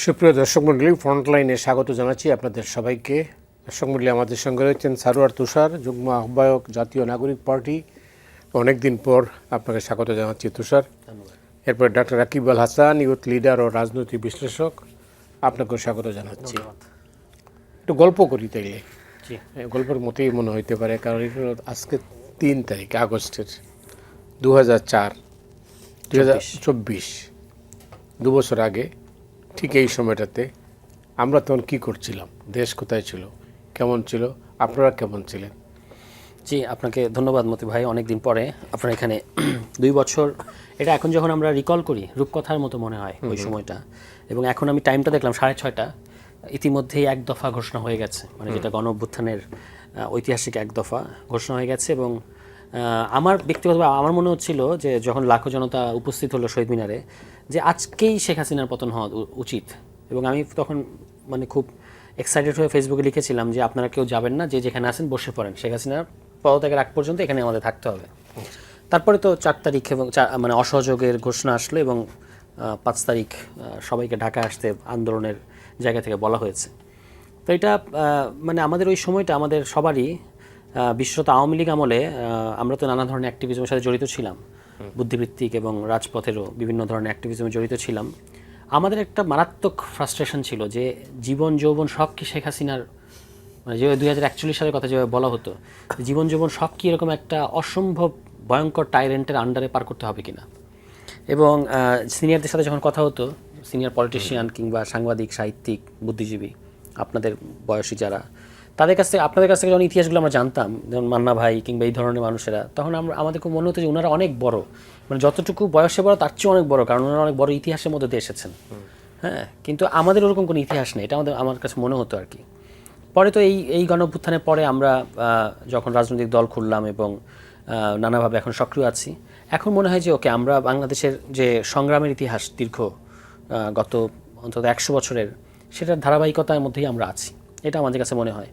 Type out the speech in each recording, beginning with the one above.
সুপ্রিয় দর্শক মণ্ডলী, ফ্রন্টলাইনে স্বাগত জানাচ্ছি আপনাদের সবাইকে। দর্শক মণ্ডলী, আমাদের সঙ্গে রয়েছেন সারোয়ার তুষার, যুগ্ম আহ্বায়ক, জাতীয় নাগরিক পার্টি। অনেক দিন পর আপনাকে স্বাগত জানাচ্ছি তুষার। এরপর doctor Rakib Al Hasan, youth leader ও রাজনৈতিক বিশ্লেষক, আপনাকেও স্বাগত জানাচ্ছি। একটু গল্প করি তাইলে, গল্পের মতোই মনে হইতে পারে, কারণ এটা আজকে 3 তারিখ আগস্টের 2024, 2 বছর আগে ঠিক এই সময়টাতে আমরা তখন কী করছিলাম, দেশ কোথায় ছিল, কেমন ছিল, আপনারা কেমন ছিলেন? জি, আপনাকে ধন্যবাদ মতি ভাই। অনেক দিন পরে আপনার এখানে 2 বছর, এটা এখন যখন আমরা রিকল করি রূপকথার মতো মনে হয় ওই সময়টা। এবং এখন আমি টাইমটা দেখলাম 6:30, ইতিমধ্যেই এক দফা ঘোষণা হয়ে গেছে, মানে যেটা গণ অভ্যুত্থানের ঐতিহাসিক এক দফা ঘোষণা হয়ে গেছে। এবং আমার ব্যক্তিগতভাবে আমার মনে হচ্ছিল যে যখন লাখো জনতা উপস্থিত হলো শহীদ মিনারে, যে আজকেই শেখ হাসিনার পতন হওয়া উচিত। এবং আমি তখন মানে খুব এক্সাইটেড হয়ে ফেসবুকে লিখেছিলাম যে আপনারা কেউ যাবেন না, যে যেখানে আছেন বসে পড়েন, শেখ হাসিনার পদত্যাগের আগ পর্যন্ত এখানে আমাদের থাকতে হবে। তারপরে তো 4 তারিখ এবং মানে অসহযোগের ঘোষণা আসলো, এবং 5 তারিখ সবাইকে ঢাকা আসতে আন্দোলনের জায়গা থেকে বলা হয়েছে। তো এটা মানে আমাদের ওই সময়টা আমাদের সবারই, বিশেষত আওয়ামী লীগ আমলে আমরা তো নানা ধরনের অ্যাক্টিভিজমের সাথে জড়িত ছিলাম, বুদ্ধিবৃত্তিক এবং রাজপথেরও বিভিন্ন ধরনের অ্যাক্টিভিজমে জড়িত ছিলাম। আমাদের একটা মারাত্মক ফ্রাস্ট্রেশন ছিল যে জীবন যৌবন সব কি শেখ হাসিনার, মানে যে 2041 সালের কথা যেভাবে বলা হতো, জীবন যৌবন সব কি এরকম একটা অসম্ভব ভয়ঙ্কর টাইরেন্টের আন্ডারে পার করতে হবে কিনা। এবং সিনিয়রদের সাথে যখন কথা হতো, সিনিয়র পলিটিশিয়ান কিংবা সাংবাদিক, সাহিত্যিক, বুদ্ধিজীবী, আপনাদের বয়সী যারা, তাদের কাছ থেকে, আপনাদের কাছ থেকে যখন ইতিহাসগুলো আমরা জানতাম, যেমন মান্না ভাই কিংবা এই ধরনের মানুষেরা, তখন আমাদের খুব মনে হতো যে ওনারা অনেক বড়, মানে যতটুকু বয়সে বড় তার চেয়ে অনেক বড়, কারণ ওনারা অনেক বড় ইতিহাসের মধ্যে দিয়ে এসেছেন। হ্যাঁ, কিন্তু আমাদের ওরকম কোনো ইতিহাস নেই, এটা আমার কাছে মনে হতো আর কি। পরে তো এই গণ অভ্যুত্থানের পরে আমরা যখন রাজনৈতিক দল খুললাম এবং নানাভাবে এখন সক্রিয় আছি, এখন মনে হয় যে ওকে, আমরা বাংলাদেশের যে সংগ্রামের ইতিহাস দীর্ঘ গত অন্তত 100 বছরের, সেটার ধারাবাহিকতার মধ্যেই আমরা আছি, এটা আমাদের কাছে মনে হয়।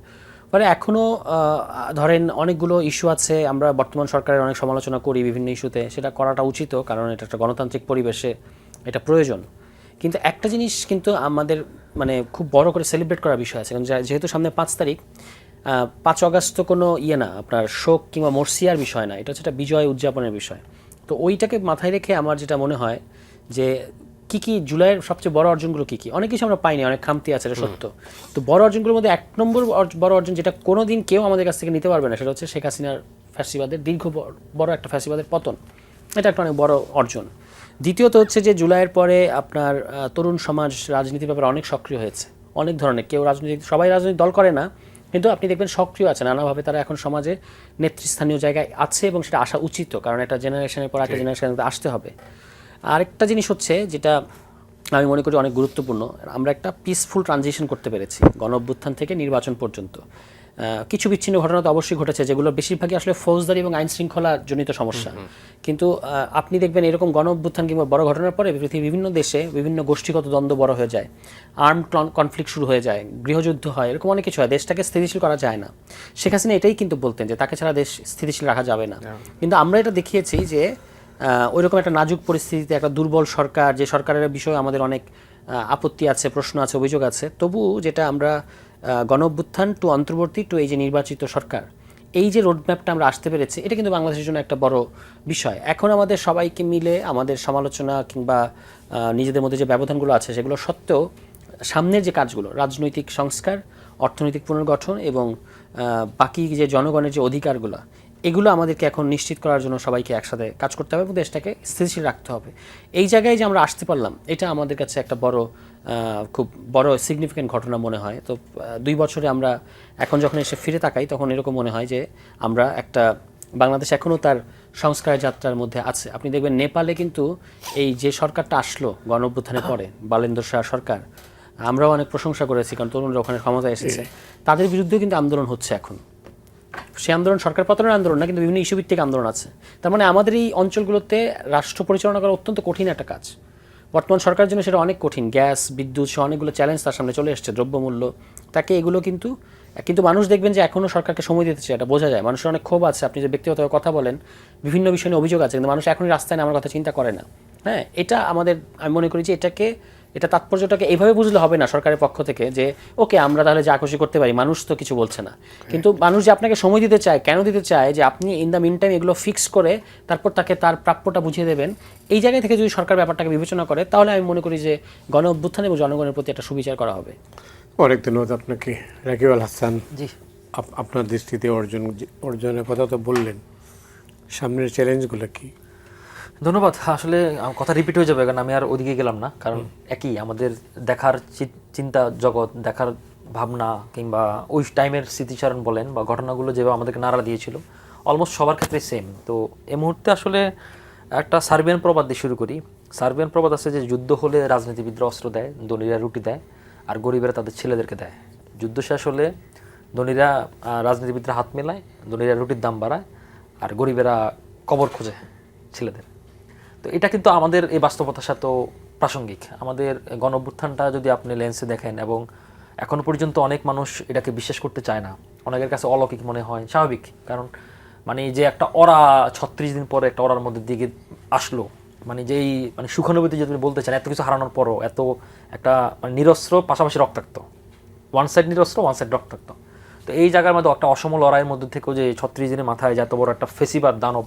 ফলে এখনও ধরেন অনেকগুলো ইস্যু আছে, আমরা বর্তমান সরকারের অনেক সমালোচনা করি বিভিন্ন ইস্যুতে, সেটা করাটা উচিত, কারণ এটা একটা গণতান্ত্রিক পরিবেশে এটা প্রয়োজন। কিন্তু একটা জিনিস কিন্তু আমাদের মানে খুব বড় করে সেলিব্রেট করার বিষয় আছে, কারণ যেহেতু সামনে 5 তারিখ, 5 অগাস্ট তো কোনো না, আপনার শোক কিংবা মর্সিয়ার বিষয় না, এটা হচ্ছে একটা বিজয় উদযাপনের বিষয়। তো ওইটাকে মাথায় রেখে আমার যেটা মনে হয় যে কী জুলাইয়ের সবচেয়ে বড় অর্জনগুলো কী, অনেক কিছু আমরা পাইনি, অনেক খামতি আছে, এটা সত্য। তো বড় অর্জনগুলোর মধ্যে 1 নম্বর বড় অর্জন, যেটা কোনো দিন কেউ আমাদের কাছ থেকে নিতে পারবে না, সেটা হচ্ছে শেখ হাসিনার ফ্যাসিবাদের বড় একটা ফ্যাসিবাদের পতন। এটা একটা অনেক বড় অর্জন। দ্বিতীয়ত হচ্ছে যে জুলাইয়ের পরে আপনার তরুণ সমাজ রাজনীতির ব্যাপারে অনেক সক্রিয় হয়েছে, অনেক ধরনের, কেউ সবাই রাজনৈতিক দল করে না, কিন্তু আপনি দেখবেন সক্রিয় আছে নানাভাবে, তারা এখন সমাজে নেতৃস্থানীয় জায়গায় আছে, এবং সেটা আসা উচিত, কারণ একটা জেনারেশনের পর একটা জেনারেশনের আসতে হবে। আরেকটা জিনিস হচ্ছে যেটা আমি মনে করি অনেক গুরুত্বপূর্ণ, আমরা একটা পিসফুল ট্রানজিশন করতে পেরেছি গণ অভ্যুত্থান থেকে নির্বাচন পর্যন্ত। কিছু বিচ্ছিন্ন ঘটনা তো অবশ্যই ঘটেছে, যেগুলো বেশিরভাগই আসলে ফৌজদারি এবং আইন শৃঙ্খলা জনিত সমস্যা। কিন্তু আপনি দেখবেন এরকম গণ অভ্যুত্থান কিংবা বড় ঘটনার পরে পৃথিবীর বিভিন্ন দেশে বিভিন্ন গোষ্ঠীগত দ্বন্দ্ব বড় হয়ে যায়, আর্মড কনফ্লিক্ট শুরু হয়ে যায়, গৃহযুদ্ধ হয়, এরকম অনেক কিছু হয়, দেশটাকে স্থিতিশীল করা যায় না। শেখ হাসিনা এটাই কিন্তু বলতেন যে তাকে ছাড়া দেশ স্থিতিশীল রাখা যাবে না। কিন্তু আমরা এটা দেখিয়েছি যে ওইরকম একটা নাজুক পরিস্থিতিতে একটা দুর্বল সরকার, যে সরকারের বিষয়ে আমাদের অনেক আপত্তি আছে, প্রশ্ন আছে, অভিযোগ আছে, তবু যেটা আমরা গণ অভ্যুত্থান টু অন্তর্বর্তী টু এই যে নির্বাচিত সরকার, এই যে রোডম্যাপটা আমরা আসতে পেরেছি, এটা কিন্তু বাংলাদেশের জন্য একটা বড় বিষয়। এখন আমাদের সবাইকে মিলে আমাদের সমালোচনা কিংবা নিজেদের মধ্যে যে ব্যবধানগুলো আছে সেগুলো সত্ত্বেও সামনের যে কাজগুলো, রাজনৈতিক সংস্কার, অর্থনৈতিক পুনর্গঠন এবং বাকি যে জনগণের যে অধিকারগুলো, এগুলো আমাদেরকে এখন নিশ্চিত করার জন্য সবাইকে একসাথে কাজ করতে হবে এবং দেশটাকে স্থিতিশীল রাখতে হবে। এই জায়গায় যে আমরা আসতে পারলাম, এটা আমাদের কাছে একটা খুব বড় সিগনিফিক্যান্ট ঘটনা মনে হয়। তো 2 বছরে আমরা এখন যখন এসে ফিরে তাকাই, তখন এরকম মনে হয় যে আমরা একটা, বাংলাদেশ এখনও তার সংস্কার যাত্রার মধ্যে আছে। আপনি দেখবেন নেপালে কিন্তু এই যে সরকারটা আসলো গণ অভ্যুত্থানের পরে, বালেন্দ্র শাহ সরকার, আমরাও অনেক প্রশংসা করেছি, কারণ তরুণরা ওখানে ক্ষমতায় এসেছে, তাদের বিরুদ্ধেও কিন্তু আন্দোলন হচ্ছে এখন। সে আন্দোলন সরকার পতনের আন্দোলন না, কিন্তু বিভিন্ন ইস্যু ভিত্তিক আন্দোলন আছে। তার মানে আমাদের এই অঞ্চলগুলোতে রাষ্ট্র পরিচালনা করা অত্যন্ত কঠিন একটা কাজ, বর্তমান সরকারের জন্য সেটা অনেক কঠিন। গ্যাস, বিদ্যুৎ সহ অনেকগুলো চ্যালেঞ্জ তার সামনে চলে এসছে, দ্রব্যমূল্য, তাকে এগুলো কিন্তু মানুষ দেখবেন যে এখনও সরকারকে সময় দিতে চায়, এটা বোঝা যায়। মানুষের অনেক ক্ষোভ আছে, আপনি যে ব্যক্তিগতভাবে কথা বলেন, বিভিন্ন বিষয় নিয়ে অভিযোগ আছে, কিন্তু মানুষ এখনই রাস্তায় নামার কথা চিন্তা করে না। হ্যাঁ, এটা আমাদের, আমি মনে করি যে এটাকে এটা তাৎপর্যটাকে এইভাবে বুঝলে হবে না সরকারের পক্ষ থেকে যে ওকে আমরা তাহলে যা খুশি করতে পারি, মানুষ তো কিছু বলছে না। কিন্তু মানুষ যে আপনাকে সময় দিতে চায়, কেন দিতে চায় যে আপনি ইন দ্য মিন টাইম এগুলো ফিক্স করে তারপর তাকে তার প্রাপ্যটা বুঝিয়ে দেবেন, এই জায়গায় থেকে যদি সরকার ব্যাপারটাকে বিবেচনা করে তাহলে আমি মনে করি যে গণ অভ্যুত্থান এবং জনগণের প্রতি একটা সুবিচার করা হবে। অনেক ধন্যবাদ আপনাকে রাকিব আল হাসান। জি, আপনার দৃষ্টিতে অর্জনের কথা তো বললেন, সামনের চ্যালেঞ্জগুলো কি? ধন্যবাদ। আসলে আমার কথা রিপিট হয়ে যাবে, কারণ আমি আর ওদিকে গেলাম না, কারণ একই আমাদের দেখার চিন্তা জগৎ, দেখার ভাবনা কিংবা ওই টাইমের স্মৃতিচারণ বলেন বা ঘটনাগুলো যেভাবে আমাদেরকে নাড়া দিয়েছিল অলমোস্ট সবার ক্ষেত্রে সেম। তো এই মুহূর্তে আসলে একটা সার্বিয়ান প্রবাদ দিয়ে শুরু করি। সার্বিয়ান প্রবাদ আছে যে যুদ্ধ হলে রাজনীতিবিদরা অস্ত্র দেয়, ধনীরা রুটি দেয়, আর গরিবেরা তাদের ছেলেদেরকে দেয়। যুদ্ধ শেষ হলে ধনীরা রাজনীতিবিদরা হাত মেলায়, ধনীরা রুটির দাম বাড়ায়, আর গরিবেরা কবর খোঁজে ছেলেদের। তো এটা কিন্তু আমাদের এই বাস্তবতার সাথেও প্রাসঙ্গিক। আমাদের গণঅভ্যুত্থানটা যদি আপনি লেন্সে দেখেন, এবং এখনো পর্যন্ত অনেক মানুষ এটাকে বিশ্বাস করতে চায় না, অনেকের কাছে অলৌকিক মনে হয়, স্বাভাবিক। কারণ মানে যে একটা অরা 36 দিন পরে একটা অরার মধ্যে দিকে আসলো, মানে যেই মানে সুখানুভূতি যদি বলতে চান, এত কিছু হারানোর পরও এত একটা মানে নিরস্ত্র পাশাপাশি রক্তাক্ত, ওয়ান সাইড নিরস্ত্র ওয়ান সাইড রক্তাক্ত। তো এই জায়গার মধ্যে একটা অসম লড়াইয়ের মধ্যে থেকেও যে 36 দিনের মাথায় যে এত বড় একটা ফেসিবাদ দানব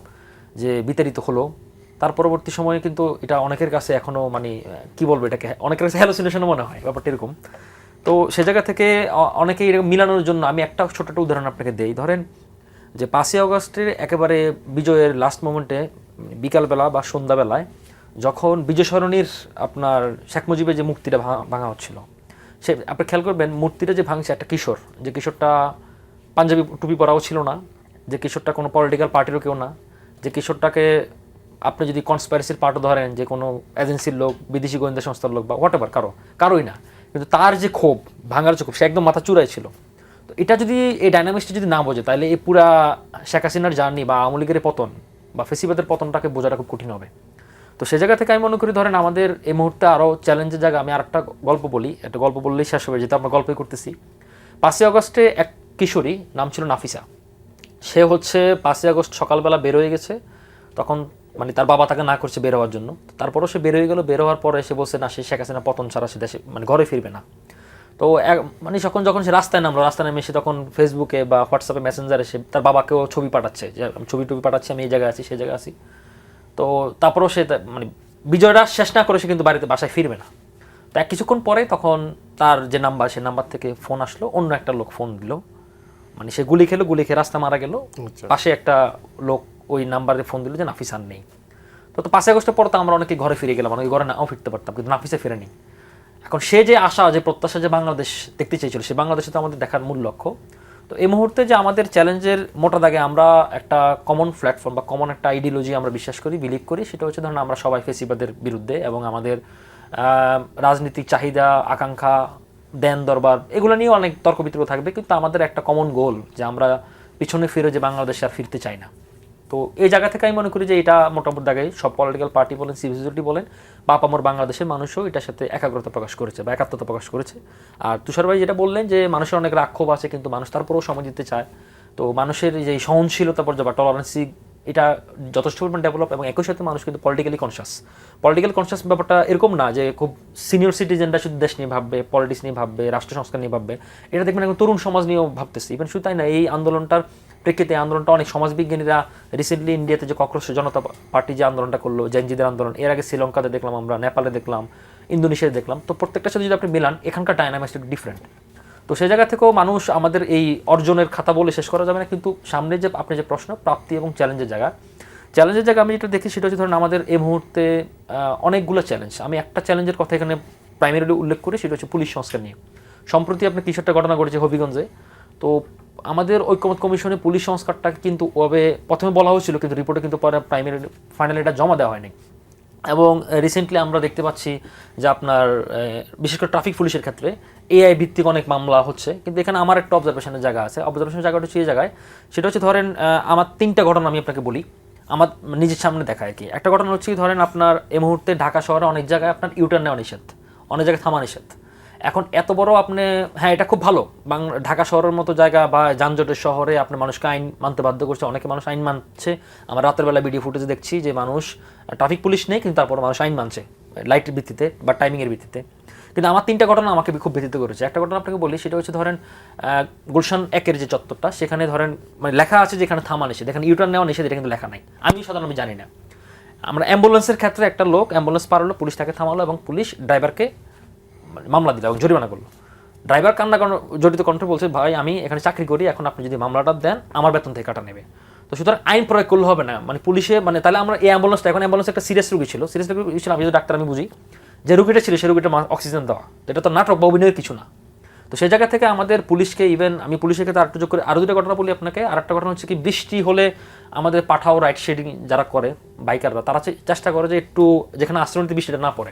যে বিতাড়িত হলো, তার পরবর্তী সময়ে কিন্তু এটা অনেকের কাছে এখনও মানে কি বলবো, এটাকে অনেকের কাছে হ্যালোসিনেশনও মনে হয়, ব্যাপারটা এরকম। তো সে জায়গা থেকে অনেকেই এরকম মিলানোর জন্য আমি একটা ছোট একটা উদাহরণ আপনাকে দেই। ধরেন যে 5ই আগস্টের একেবারে বিজয়ের লাস্ট মোমেন্টে বিকালবেলা বা সন্ধ্যাবেলায় যখন বিজয় সরণির আপনার শেখ মুজিবের যে মূর্তিটা ভাঙা হচ্ছিল, সে আপনি খেয়াল করবেন মূর্তিটা যে ভাঙছে একটা কিশোর, যে কিশোরটা পাঞ্জাবি টুপি পরাও ছিল না, যে কিশোরটা কোনো পলিটিক্যাল পার্টিরও কেউ না, যে কিশোরটাকে আপনি যদি কনস্পাইরেসির পার্টও ধরেন, যে কোনো এজেন্সির লোক, বিদেশি গোয়েন্দা সংস্থার লোক বা হোয়াট এভার, কারোই না, কিন্তু তার যে ক্ষোভ, ভাঙার যে ক্ষোভ, সে একদম মাথা চূড়ায় ছিল। তো এটা যদি এই ডাইনামিক্সটা যদি না বোঝে, তাহলে এই পুরা শেখ হাসিনার জার্নি বা আওয়ামী লীগের পতন বা ফেসিবাদের পতনটাকে বোঝাটা খুব কঠিন হবে। তো সে জায়গা থেকে আমি মনে করি ধরেন আমাদের এই মুহূর্তে আরও চ্যালেঞ্জের জায়গা। আমি আরেকটা গল্প বলি, একটা গল্প বললেই শেষ হবে, যেটা আমরা গল্পই করতেছি। 5ই আগস্টে এক কিশোরী, নাম ছিল নাফিসা, সে হচ্ছে 5ই আগস্ট সকালবেলা বের হয়ে গেছে। তখন মানে তার বাবা তাকে না করছে বের হওয়ার জন্য, তারপরও সে বের হয়ে গেল। বের হওয়ার পরে সে বলছে না, সে শেখ হাসিনা পতন ছাড়া সে দেশে মানে ঘরে ফিরবে না। তো মানে যখন সে রাস্তায় নামলো, রাস্তায় নেমে সে তখন ফেসবুকে বা হোয়াটসঅ্যাপে মেসেঞ্জারে সে তার বাবাকেও ছবি পাঠাচ্ছে যে ছবি টবি পাঠাচ্ছে, আমি এই জায়গায় আছি সেই জায়গায় আছি। তো তারপরেও সে মানে বিজয়টা শেষ না করে সে কিন্তু বাসায় ফিরবে না। তো কিছুক্ষণ পরে তখন তার যে নাম্বার, সে নাম্বার থেকে ফোন আসলো, অন্য একটা লোক ফোন দিল, মানে সে গুলি খেয়ে রাস্তা মারা গেল। পাশে একটা লোক ওই নাম্বারে ফোন দিল যে নাফিস আর নেই। তো 5ই আগস্টের পর তো আমরা অনেকে ঘরে ফিরে গেলাম, অনেকে ঘরে নাও ফিরতে পারতাম, কিন্তু নাফিসে ফিরেনি। এখন সে যে আশা, যে প্রত্যাশা, যে বাংলাদেশ দেখতে চেয়েছিল, সে বাংলাদেশে তো আমাদের দেখার মূল লক্ষ্য। তো এই মুহূর্তে যে আমাদের চ্যালেঞ্জের মোটা দাগে আমরা একটা কমন প্ল্যাটফর্ম বা কমন একটা আইডিওলজি আমরা বিশ্বাস করি, বিলিভ করি, সেটা হচ্ছে ধরুন আমরা সবাই ফেসিবাদের বিরুদ্ধে, এবং আমাদের রাজনীতিক চাহিদা, আকাঙ্ক্ষা, দেন দরবার, এগুলো নিয়েও অনেক তর্ক বিতর্ক থাকবে, কিন্তু আমাদের একটা কমন গোল যে আমরা পিছনে ফিরে যে বাংলাদেশে আর ফিরতে চাই না। তো এই জায়গা থেকে আমি মনে করি যে এটা মোটামুটি জায়গায় সব পলিটিক্যাল পার্টি বলেন, সিভিল সোসাইটি বলেন, বাপামোর বাংলাদেশের মানুষও এটার সাথে একাগ্রতা প্রকাশ করেছে বা একাত্মতা প্রকাশ করেছে। আর তুষার ভাই যেটা বললেন যে মানুষের অনেক রাক্ষোভ আছে, কিন্তু মানুষ তারপরেও সময় দিতে চায়। তো মানুষের যে সহনশীলতা পর্যায়ে বা টলারেন্সি, এটা যথেষ্ট পরিমাণ ডেভেলপ, এবং একই সাথে মানুষ কিন্তু পলিটিক্যালি কনসাস ব্যাপারটা এরকম না যে খুব সিনিয়র সিটিজেনরা শুধু দেশ নিয়ে ভাববে, পলিটিক্স নিয়ে ভাববে, রাষ্ট্র সংস্কার নিয়ে ভাববে। এটা দেখবেন এখন তরুণ সমাজ নিয়েও ভাবতেছে। ইভেন শুধু তাই না, এই আন্দোলনটার প্রেক্ষিতে আন্দোলনটা অনেক সমাজবিজ্ঞানীরা রিসেন্টলি ইন্ডিয়াতে যে ককরোচ জনতা পার্টি যে আন্দোলনটা করলো, জেনজিদের আন্দোলন, এর আগে শ্রীলঙ্কাতে দেখলাম আমরা, নেপালে দেখলাম, ইন্দোনেশিয়াতে দেখলাম। তো প্রত্যেকটার সাথে যদি আপনি মিলান, এখানকার ডাইনামিক্স একটু ডিফারেন্ট। তো সেই জায়গা থেকেও মানুষ আমাদের এই অর্জনের খাতা বলে শেষ করা যাবে না, কিন্তু সামনে যে আপনি যে প্রশ্ন প্রাপ্তি এবং চ্যালেঞ্জের জায়গা আমি যেটা দেখি সেটা হচ্ছে ধরুন আমাদের এই মুহূর্তে অনেকগুলো চ্যালেঞ্জ। আমি একটা চ্যালেঞ্জের কথা এখানে প্রাইমারিলি উল্লেখ করি, সেটা হচ্ছে পুলিশ সংস্কার নিয়ে। সম্প্রতি আপনি কিছু একটা ঘটনা ঘটেছে হবিগঞ্জে। তো আমাদের ঐক্যমত কমিশনে পুলিশ সংস্কারটা কিন্তু প্রথমে বলা হয়েছিল, কিন্তু রিপোর্টে কিন্তু পরে ফাইনালি এটা জমা দেওয়া হয়নি। এবং রিসেন্টলি আমরা দেখতে পাচ্ছি যে আপনার বিশেষ করে ট্রাফিক পুলিশের ক্ষেত্রে এআই ভিত্তিক অনেক মামলা হচ্ছে। কিন্তু এখানে আমার একটা অবজারভেশনের জায়গা আছে। অবজারভেশনের জায়গাটা হচ্ছে এই জায়গায়, সেটা হচ্ছে ধরেন আমার 3টা ঘটনা আমি আপনাকে বলি, আমার নিজের সামনে দেখা আর কি। একটা ঘটনা হচ্ছে ধরেন আপনার এই মুহূর্তে ঢাকা শহরে অনেক জায়গায় আপনার ইউটার্ন নেওয়া নিষেধ, অনেক জায়গায় থামা নিষেধ। এখন এত বড় আপনি, হ্যাঁ এটা খুব ভালো, ঢাকা শহরের মতো জায়গা বা যানজটের শহরে আপনি মানুষকে আইন মানতে বাধ্য করছে, অনেকে মানুষ আইন মানছে। আমরা রাতের বেলা ভিডিও ফুটেজে দেখছি যে মানুষ, ট্রাফিক পুলিশ নেই কিন্তু তারপর মানুষ আইন মানছে লাইটের ভিত্তিতে বা টাইমিংয়ের ভিত্তিতে। কিন্তু আমার 3টা ঘটনা আমাকে খুব ব্যথিত করেছে। একটা ঘটনা আপনাকে বলি, সেটা হচ্ছে ধরেন গুলশান 1-এর যে চত্বরটা, সেখানে ধরেন মানে লেখা আছে যেখানে থামা নিষেধ, এখানে ইউটার্ন নেওয়া নিষেধ, এটা কিন্তু লেখা নাই। আমি সাধারণত জানি না। আমরা অ্যাম্বুলেন্সের ক্ষেত্রে একটা লোক অ্যাম্বুলেন্স পার হলো, পুলিশ তাকে থামালো এবং পুলিশ ড্রাইভারকে মামলা দিল এবং জরিমানা করলো। ড্রাইভার কান্না জড়িত কণ্ঠে বলছে, ভাই আমি এখানে চাকরি করি, এখন আপনি যদি মামলাটা দেন আমার বেতন থেকে কাটা নেবে। তো সুতরাং আইন প্রয়োগ করলে হবে না, মানে পুলিশে মানে তাহলে আমরা এই অ্যাম্বুলেন্সটা, এখন অ্যাম্বুলেন্স একটা সিরিয়াস রোগী ছিল, সিরিয়াস রোগী ছিল, আমি যদি ডাক্তার আমি বুঝি যে রোগীটা ছিল সেই রোগীটা অক্সিজেন দেওয়া, তো এটা তো নাটক বা অভিনয়ের কিছু না। তো সেই জায়গা থেকে আমাদের পুলিশকে, ইভেন আমি পুলিশের ক্ষেত্রে আরেকটু যোগ করে আরও 2টা ঘটনা বলি আপনাকে। আর একটা ঘটনা হচ্ছে কি, বৃষ্টি হলে আমাদের পাঠাও রাইড শেডিং যারা করে বাইকাররা, তারা চেষ্টা করে যে একটু যেখানে আশ্রয় নিতে বৃষ্টিটা না পড়ে,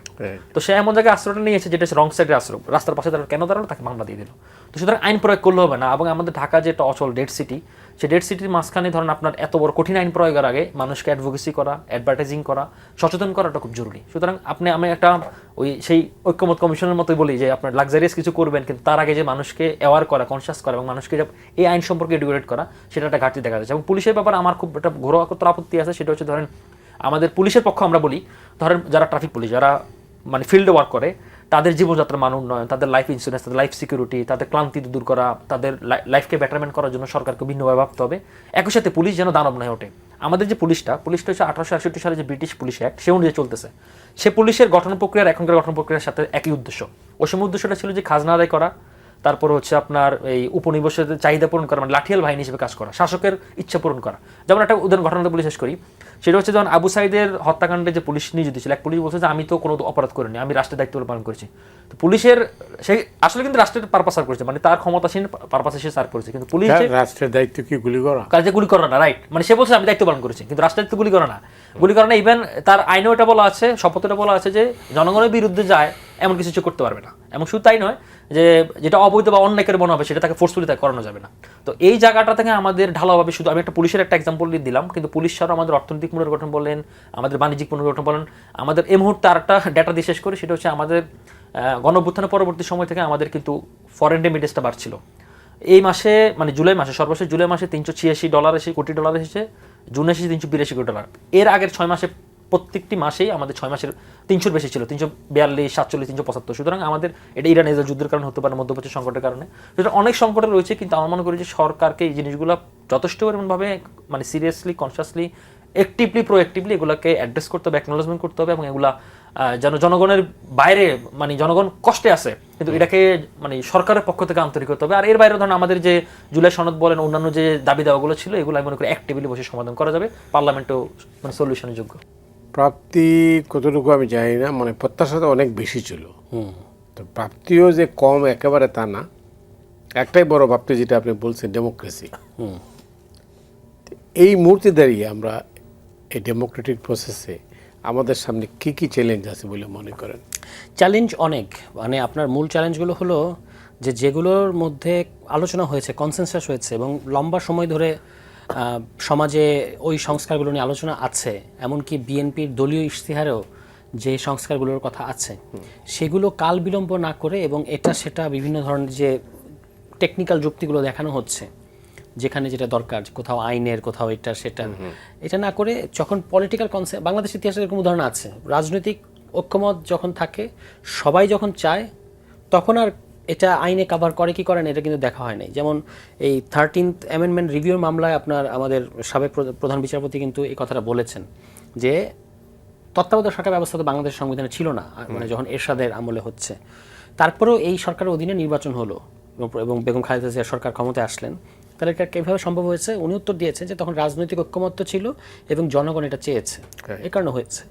তো সে এমন জায়গায় আশ্রয়টা নিয়েছে যেটা রং সাইডের আশ্রয়, রাস্তার পাশে দাঁড়ানো, কেন দাঁড়ানো, তাকে মামলা দিয়ে দিল। তো সুতরাং আইন প্রয়োগ করলে হবে না। এবং আমাদের ঢাকা যে একটা অচল ডেড সিটি, সেই ডেড সিটির মাঝখানে ধরেন আপনার এত বড় কঠিন আইন প্রয়োগের আগে মানুষকে অ্যাডভোকেসি করা, অ্যাডভার্টাইজিং করা, সচেতন করাটা খুব জরুরি। সুতরাং আমি একটা ওই সেই ঐক্যমত কমিশনের মতোই বলি যে আপনার লাক্সারিয়াস কিছু করবেন, কিন্তু তার আগে যে মানুষকে অ্যাওয়ার করা, কনসিয়াস করা এবং মানুষকে এই আইন সম্পর্কে এডুকেট করা, সেটা একটা ঘাটতি দেখা যাচ্ছে। এবং পুলিশের ব্যাপারে আমার খুব একটা ঘোর আপত্তি আছে, সেটা হচ্ছে ধরেন আমাদের পুলিশের পক্ষ আমরা বলি, ধরেন যারা ট্রাফিক পুলিশ, যারা মানে ফিল্ডে ওয়ার্ক করে, তাদের জীবনযাত্রার মান উন্নয়ন, তাদের লাইফ ইন্স্যুরেন্স, তাদের লাইফ সিকিউরিটি, তাদের ক্লান্তি দূর করা, তাদের লাইফকে বেটারমেন্ট করার জন্য সরকারকে ভিন্নভাবে ভাবতে হবে। একই সাথে পুলিশ যেন দানব নয় ওঠে। আমাদের যে পুলিশটা হচ্ছে 1861 সালে যে ব্রিটিশ পুলিশ অ্যাক্ট, সে অনুযায়ী চলতেছে। সে পুলিশের গঠন প্রক্রিয়ার এখনকার গঠন প্রক্রিয়ার সাথে একই উদ্দেশ্য। ওই সময় উদ্দেশ্যটা ছিল যে খাজনা আদায় করা, তারপর হচ্ছে আপনার এই উপনিবেশের চাহিদা পূরণ করা, মানে লাঠিয়াল বাহিনী হিসেবে কাজ করা, শাসকের ইচ্ছা পূরণ করা। যেমন একটা উদাহরণ ঘটনাটা বলে শেষ করি, সেটা হচ্ছে যখন আবু সাইদের হত্যাকাণ্ডে যে পুলিশ নিয়োজিত ছিল, এক পুলিশ বলছে যে আমি তো কোনো অপরাধ করিনি, আমি রাষ্ট্রের দায়িত্ব পালন করেছি। তো পুলিশের সেই আসলে কিন্তু রাষ্ট্রের পারপাস সার্ভ করেছে, মানে তার ক্ষমতাসীন পারপাসে সে সার্ভ করেছে, কিন্তু পুলিশ রাষ্ট্রের দায়িত্ব কি গুলি করা? কাজে গুলি করা না, রাইট, মানে সে বলছে আমি দায়িত্ব পালন করেছি, কিন্তু রাষ্ট্রের দায়িত্ব গুলি করা না, গুলি করা না। ইভেন তার আইনেও এটা বলা আছে, শপথে বলা আছে যে জনগণের বিরুদ্ধে যায় এমন কিছু করতে পারবে না। এবং শুধু তাই নয়, যে যেটা অবৈধ বা অন্যায়ের মনে হবে সেটা তাকে ফোর্সফুলি তাকে করানো যাবে না। তো এই জায়গাটা থেকে আমাদের ঢালাওভাবে, শুধু আমি একটা পুলিশের একটা এক্সাম্পল দিলাম, কিন্তু পুলিশ ছাড়াও আমাদের অর্থনৈতিক পুনর্গঠন বলেন, আমাদের বাণিজ্যিক পুনর্গঠন বলেন, আমাদের এই মুহূর্তে আর একটা ডেটা দিয়ে শেষ করি, সেটা হচ্ছে আমাদের গণঅভ্যুত্থানের পরবর্তী সময় থেকে আমাদের কিন্তু ফরেন রেমিটেন্সটা বাড়ছিল। এই মাসে মানে জুলাই মাসে, সর্বশেষ জুলাই মাসে $386 কোটি এসেছে, জুন এসেছে $382 কোটি। এর আগের 6 মাসে প্রত্যেকটি মাসেই আমাদের 6 মাসের 300-র বেশি ছিল, 342, 47, 375। সুতরাং আমাদের এটা ইরান ইসরায়েল যুদ্ধের কারণে হতে পারে, মধ্যপ্রাচ্য সংকটের কারণে, সেটা অনেক সংকটে রয়েছে। কিন্তু আমার মনে করি যে সরকারকে এই জিনিসগুলো যথেষ্ট পরিমাণভাবে মানে সিরিয়াসলি, কনসিয়াসলি, অ্যাক্টিভলি, প্রোঅ্যাক্টিভলি এগুলোকে অ্যাড্রেস করতে হবে, অ্যাকনোলেজমেন্ট করতে হবে, এবং এগুলা যেন জনগণের বাইরে, মানে জনগণ কষ্টে আছে কিন্তু এটাকে মানে সরকারের পক্ষ থেকে আন্তরিক হতে হবে। আর এর বাইরে ধরুন আমাদের যে জুলাই সনদ বলেন, অন্যান্য যে দাবি দেওয়াগুলো ছিল, এগুলো আমি মনে করি অ্যাক্টিভলি বসে সমাধান করা যাবে, পার্লামেন্টও মানে সলিউশনের যোগ্য। প্রাপ্তি কতটুকু আমি জানি না, মানে প্রত্যাশা তো অনেক বেশি ছিল, তো প্রাপ্তিও যে কম একেবারে তা না। একটাই বড় প্রাপ্তি যেটা আপনি বলছেন, ডেমোক্রেসি। এই মুহূর্তে দাঁড়িয়ে আমরা এই ডেমোক্রেটিক প্রসেসে আমাদের সামনে কি কি চ্যালেঞ্জ আছে বলে মনে করেন? চ্যালেঞ্জ অনেক, মানে আপনার মূল চ্যালেঞ্জগুলো হলো যে যেগুলোর মধ্যে আলোচনা হয়েছে, কনসেনসাস হয়েছে এবং লম্বা সময় ধরে সমাজে ওই সংস্কারগুলো নিয়ে আলোচনা আছে, এমনকি বিএনপির দলীয় ইশতেহারেও যে সংস্কারগুলোর কথা আছে, সেগুলো কাল বিলম্ব না করে এবং এটা সেটা বিভিন্ন ধরনের যে টেকনিক্যাল যুক্তিগুলো দেখানো হচ্ছে, যেখানে যেটা দরকার, কোথাও আইনের, কোথাও এটা সেটা, এটা না করে যখন পলিটিক্যাল কনসেপ্ট, বাংলাদেশের ইতিহাসে এরকম উদাহরণ আছে, রাজনৈতিক ঐক্যমত যখন থাকে, সবাই যখন চায়, তখন আর এটা আইনে কাভার করে কি করে না এটা কিন্তু দেখা হয় নাই। যেমন এই 13th অ্যামেন্ডমেন্ট রিভিউর মামলায় আপনার আমাদের সাবেক প্রধান বিচারপতি কিন্তু এই কথাটা বলেছেন যে তত্ত্বাবধায়ক সরকার ব্যবস্থা তো বাংলাদেশের সংবিধানে ছিল না, মানে যখন এরশাদের আমলে হচ্ছে, তারপরেও এই সরকারের অধীনে নির্বাচন হলো এবং বেগম খালেদা জিয়া সরকার ক্ষমতায় আসলেন, তাহলে এটা কীভাবে সম্ভব হয়েছে? উনি উত্তর দিয়েছেন যে তখন রাজনৈতিক ঐক্যমত্য ছিল এবং জনগণ এটা চেয়েছে, এ কারণে হয়েছে।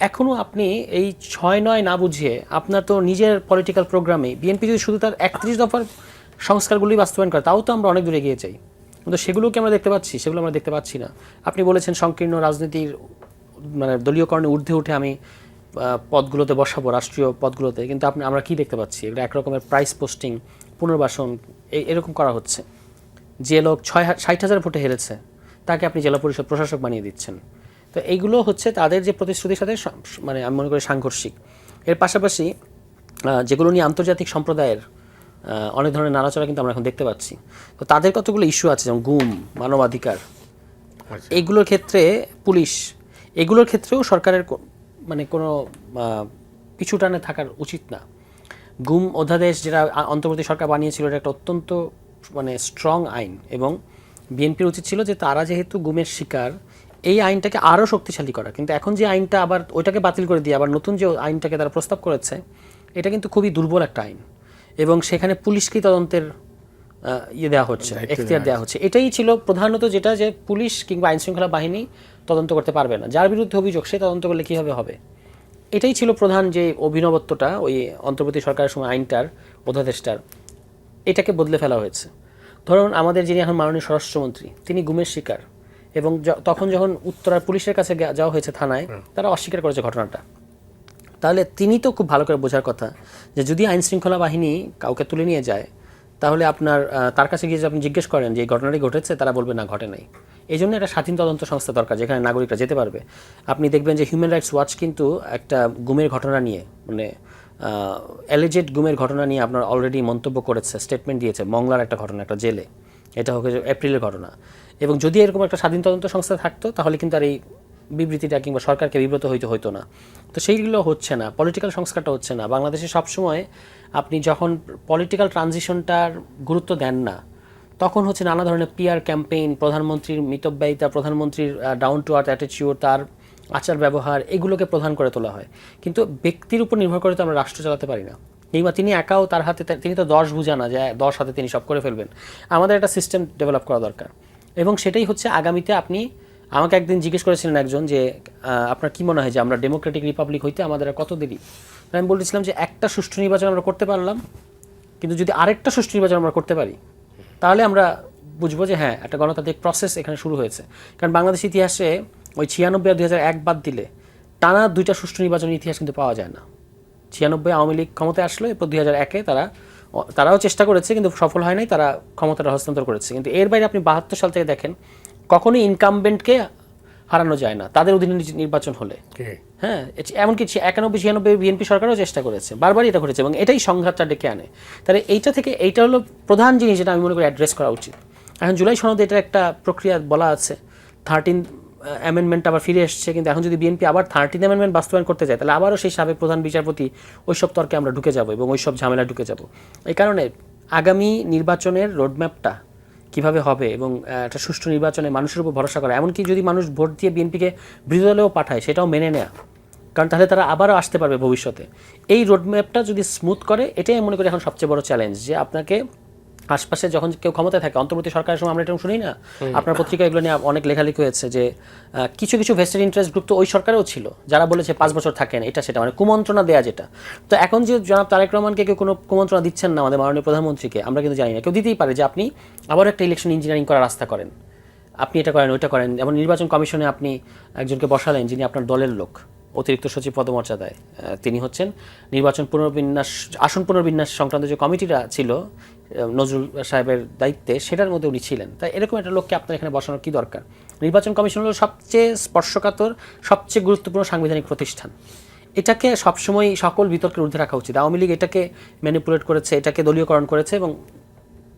এখনও আপনি এই 6-9 না বুঝিয়ে আপনার তো নিজের পলিটিক্যাল প্রোগ্রামে বিএনপি যদি শুধু তার 31 দফার সংস্কারগুলি বাস্তবায়ন করে, তাও তো আমরা অনেক দূরে এগিয়ে যাই, কিন্তু সেগুলোকে আমরা দেখতে পাচ্ছি, সেগুলো আমরা দেখতে পাচ্ছি না। আপনি বলেছেন সংকীর্ণ রাজনীতির মানে দলীয়করণে ঊর্ধ্বে উঠে আমি পদগুলোতে বসাবো, রাষ্ট্রীয় পদগুলোতে, কিন্তু আমরা কি দেখতে পাচ্ছি? এগুলো একরকমের প্রাইস পোস্টিং, পুনর্বাসন এরকম করা হচ্ছে। যে লোক 60,000 ভোটে হেরেছে তাকে আপনি জেলা পরিষদ প্রশাসক বানিয়ে দিচ্ছেন। তো এইগুলো হচ্ছে তাদের যে প্রতিশ্রুতির সাথে মানে আমি মনে করি সাংঘর্ষিক। এর পাশাপাশি যেগুলো নিয়ে আন্তর্জাতিক সম্প্রদায়ের অনেক ধরনের নাড়াচড়া কিন্তু আমরা এখন দেখতে পাচ্ছি। তো তাদের কতগুলো ইস্যু আছে, যেমন গুম, মানবাধিকার, এইগুলোর ক্ষেত্রে পুলিশ, এগুলোর ক্ষেত্রেও সরকারের মানে কোনো পিছুটানে থাকার উচিত না। গুম অধ্যাদেশ যেটা অন্তর্বর্তী সরকার বানিয়েছিল এটা একটা অত্যন্ত মানে স্ট্রং আইন, এবং বিএনপির উচিত ছিল যে তারা যেহেতু গুমের শিকার, এই আইনটাকে আরও শক্তিশালী করা। কিন্তু এখন যে আইনটা আবার ওইটাকে বাতিল করে দিয়ে আবার নতুন যে আইনটাকে তারা প্রস্তাব করেছে, এটা কিন্তু খুবই দুর্বল একটা আইন, এবং সেখানে পুলিশকে তদন্তের দেওয়া হচ্ছে, এখতিয়ার দেওয়া হচ্ছে। এটাই ছিল প্রধানত যেটা, যে পুলিশ কিংবা আইনশৃঙ্খলা বাহিনী তদন্ত করতে পারবে না, যার বিরুদ্ধে অভিযোগ সে তদন্ত করলে কীভাবে হবে। এটাই ছিল প্রধান যে অভিনবত্বটা ওই অন্তর্বর্তী সরকারের সময় আইনটার, অধ্যাদেশটার, এটাকে বদলে ফেলা হয়েছে। ধরুন আমাদের যিনি এখন মাননীয় স্বরাষ্ট্রমন্ত্রী, তিনি গুমের শিকার, এবং তখন যখন উত্তরার পুলিশের কাছে যাওয়া হয়েছে থানায়, তারা অস্বীকার করেছে ঘটনাটা। তাহলে তিনি তো খুব ভালো করে বোঝার কথা যে যদি আইনশৃঙ্খলা বাহিনী কাউকে তুলে নিয়ে যায়, তাহলে আপনার তার কাছে গিয়ে যদি আপনি জিজ্ঞেস করেন যে এই ঘটনাটি ঘটেছে, তারা বলবে না, ঘটে নাই। এই জন্য একটা স্বাধীন তদন্ত সংস্থা দরকার যেখানে নাগরিকরা যেতে পারবে। আপনি দেখবেন যে হিউম্যান রাইটস ওয়াচ কিন্তু একটা গুমের ঘটনা নিয়ে, মানে অ্যালিজেড গুমের ঘটনা নিয়ে আপনার অলরেডি মন্তব্য করেছে, স্টেটমেন্ট দিয়েছে। মংলার একটা ঘটনা, একটা জেলে, এটা হচ্ছে এপ্রিলের ঘটনা। এবং যদি এরকম একটা স্বাধীন তদন্ত সংস্থা থাকতো, তাহলে কিন্তু আর এই বিবৃতিটা কিংবা সরকারকে বিব্রত হইতো না। তো সেইগুলো হচ্ছে না, পলিটিক্যাল সংস্কারটা হচ্ছে না। বাংলাদেশে সবসময় আপনি যখন পলিটিক্যাল ট্রানজিশনটার গুরুত্ব দেন না, তখন হচ্ছে নানা ধরনের পিআর ক্যাম্পেইন, প্রধানমন্ত্রীর মিতব্যয়িতা, প্রধানমন্ত্রীর ডাউন টু আর্থ অ্যাটিটিউড, তার আচার ব্যবহার, এগুলোকে প্রধান করে তোলা হয়। কিন্তু ব্যক্তির উপর নির্ভর করে তো আমরা রাষ্ট্র চালাতে পারি না। কিংবা তিনি একাও তার হাতে, তিনি তো 10 ভুজা না যে 10 হাতে তিনি সব করে ফেলবেন। আমাদের একটা সিস্টেম ডেভেলপ করা দরকার, এবং সেটাই হচ্ছে আগামীতে। আপনি আমাকে একদিন জিজ্ঞেস করেছিলেন একজন যে আপনার কি মনে হয় যে আমরা ডেমোক্রেটিক রিপাবলিক হইতে আমাদের আর কত দেরি? আমি বলেছিলাম যে একটা সুষ্ঠু নির্বাচন আমরা করতে পারলাম, কিন্তু যদি আরেকটা সুষ্ঠু নির্বাচন আমরা করতে পারি, তাহলে আমরা বুঝবো যে হ্যাঁ, একটা গণতান্ত্রিক প্রসেস এখানে শুরু হয়েছে। কারণ বাংলাদেশ ইতিহাসে ওই 96 আর 2001 বাদ দিলে টানা 2টা সুষ্ঠু নির্বাচনের ইতিহাস কিন্তু পাওয়া যায় না। 96 আওয়ামী লীগ ক্ষমতায় আসলো, এরপর 2001-এ তারাও চেষ্টা করেছে কিন্তু সফল হয় নাই, তারা ক্ষমতাটা হস্তান্তর করেছে। কিন্তু এর বাইরে আপনি 72 সাল থেকে দেখেন, কখনোই ইনকামবেন্টকে হারানো যায় না তাদের অধীনে নির্বাচন হলে। হ্যাঁ, এমনকি 91-96 বিএনপি সরকারও চেষ্টা করেছে, বারবারই এটা করেছে, এবং এটাই সংঘাতটা ডেকে আনে। তাহলে এইটা থেকে এইটা হলো প্রধান জিনিস যেটা আমি মনে করি অ্যাড্রেস করা উচিত। এখন জুলাই সনদে এটার একটা প্রক্রিয়া বলা আছে, 13th অ্যামেন্ডমেন্ট আবার ফিরে এসছে। কিন্তু এখন যদি বিএনপি আবার 13th অ্যামেন্ডমেন্ট বাস্তবায়ন করতে যায়, তাহলে আবারও সেই সাবেক প্রধান বিচারপতি ওইসব তর্কে আমরা ঢুকে যাব এবং ওইসব ঝামেলা ঢুকে যাব। এই কারণে আগামী নির্বাচনের রোডম্যাপটা কীভাবে হবে, এবং একটা সুষ্ঠু নির্বাচনে মানুষের উপর ভরসা করা, এমনকি যদি মানুষ ভোট দিয়ে বিএনপিকে বিরোধী দলেও পাঠায়, সেটাও মেনে নেয়া, কারণ তাহলে তারা আবারও আসতে পারবে ভবিষ্যতে। এই রোডম্যাপটা যদি স্মুথ করে, এটাই আমি মনে করি এখন সবচেয়ে বড় চ্যালেঞ্জ। যে আপনাকে আশপাশে যখন কেউ ক্ষমতায় থাকে, অন্তর্বর্তী সরকারের সময় আমরা এটা শুনি না, আপনার পত্রিকা এগুলো নিয়ে অনেক লেখালেখি হয়েছে যে কিছু কিছু ভেস্টেড ইন্টারেস্ট গ্রুপ তো ওই সরকারেও ছিল, যারা বলেছে 5 বছর থাকেন, এটা সেটা, মানে কুমন্ত্রণা দেয়া যেটা। তো এখন যে জনাব তারেক রহমানকে কেউ কোনো কুমন্ত্রণা দিচ্ছেন না, আমাদের মাননীয় প্রধানমন্ত্রীকে, আমরা কিন্তু জানি না, কেউ দিতেই পারে যে আপনি আবার একটা ইলেকশন ইঞ্জিনিয়ারিং করার রাস্তা করেন, আপনি এটা করেন, ওইটা করেন। যেমন নির্বাচন কমিশনে আপনি একজনকে বসালেন যিনি আপনার দলের লোক, অতিরিক্ত সচিব পদমর্যাদায়, তিনি হচ্ছেন নির্বাচন পুনর্বিন্যাস, আসন পুনর্বিন্যাস সংক্রান্ত যে কমিটিটা ছিল নজরুল সাহেবের দায়িত্বে, সেটার মধ্যে উনি ছিলেন। তাই এরকম একটা লোককে আপনার এখানে বসানোর কী দরকার? নির্বাচন কমিশন হলো সবচেয়ে স্পর্শকাতর, সবচেয়ে গুরুত্বপূর্ণ সাংবিধানিক প্রতিষ্ঠান। এটাকে সবসময় সকল বিতর্কের ঊর্ধ্বে রাখা উচিত। আওয়ামী লীগ এটাকে ম্যানিপুলেট করেছে, এটাকে দলীয়করণ করেছে এবং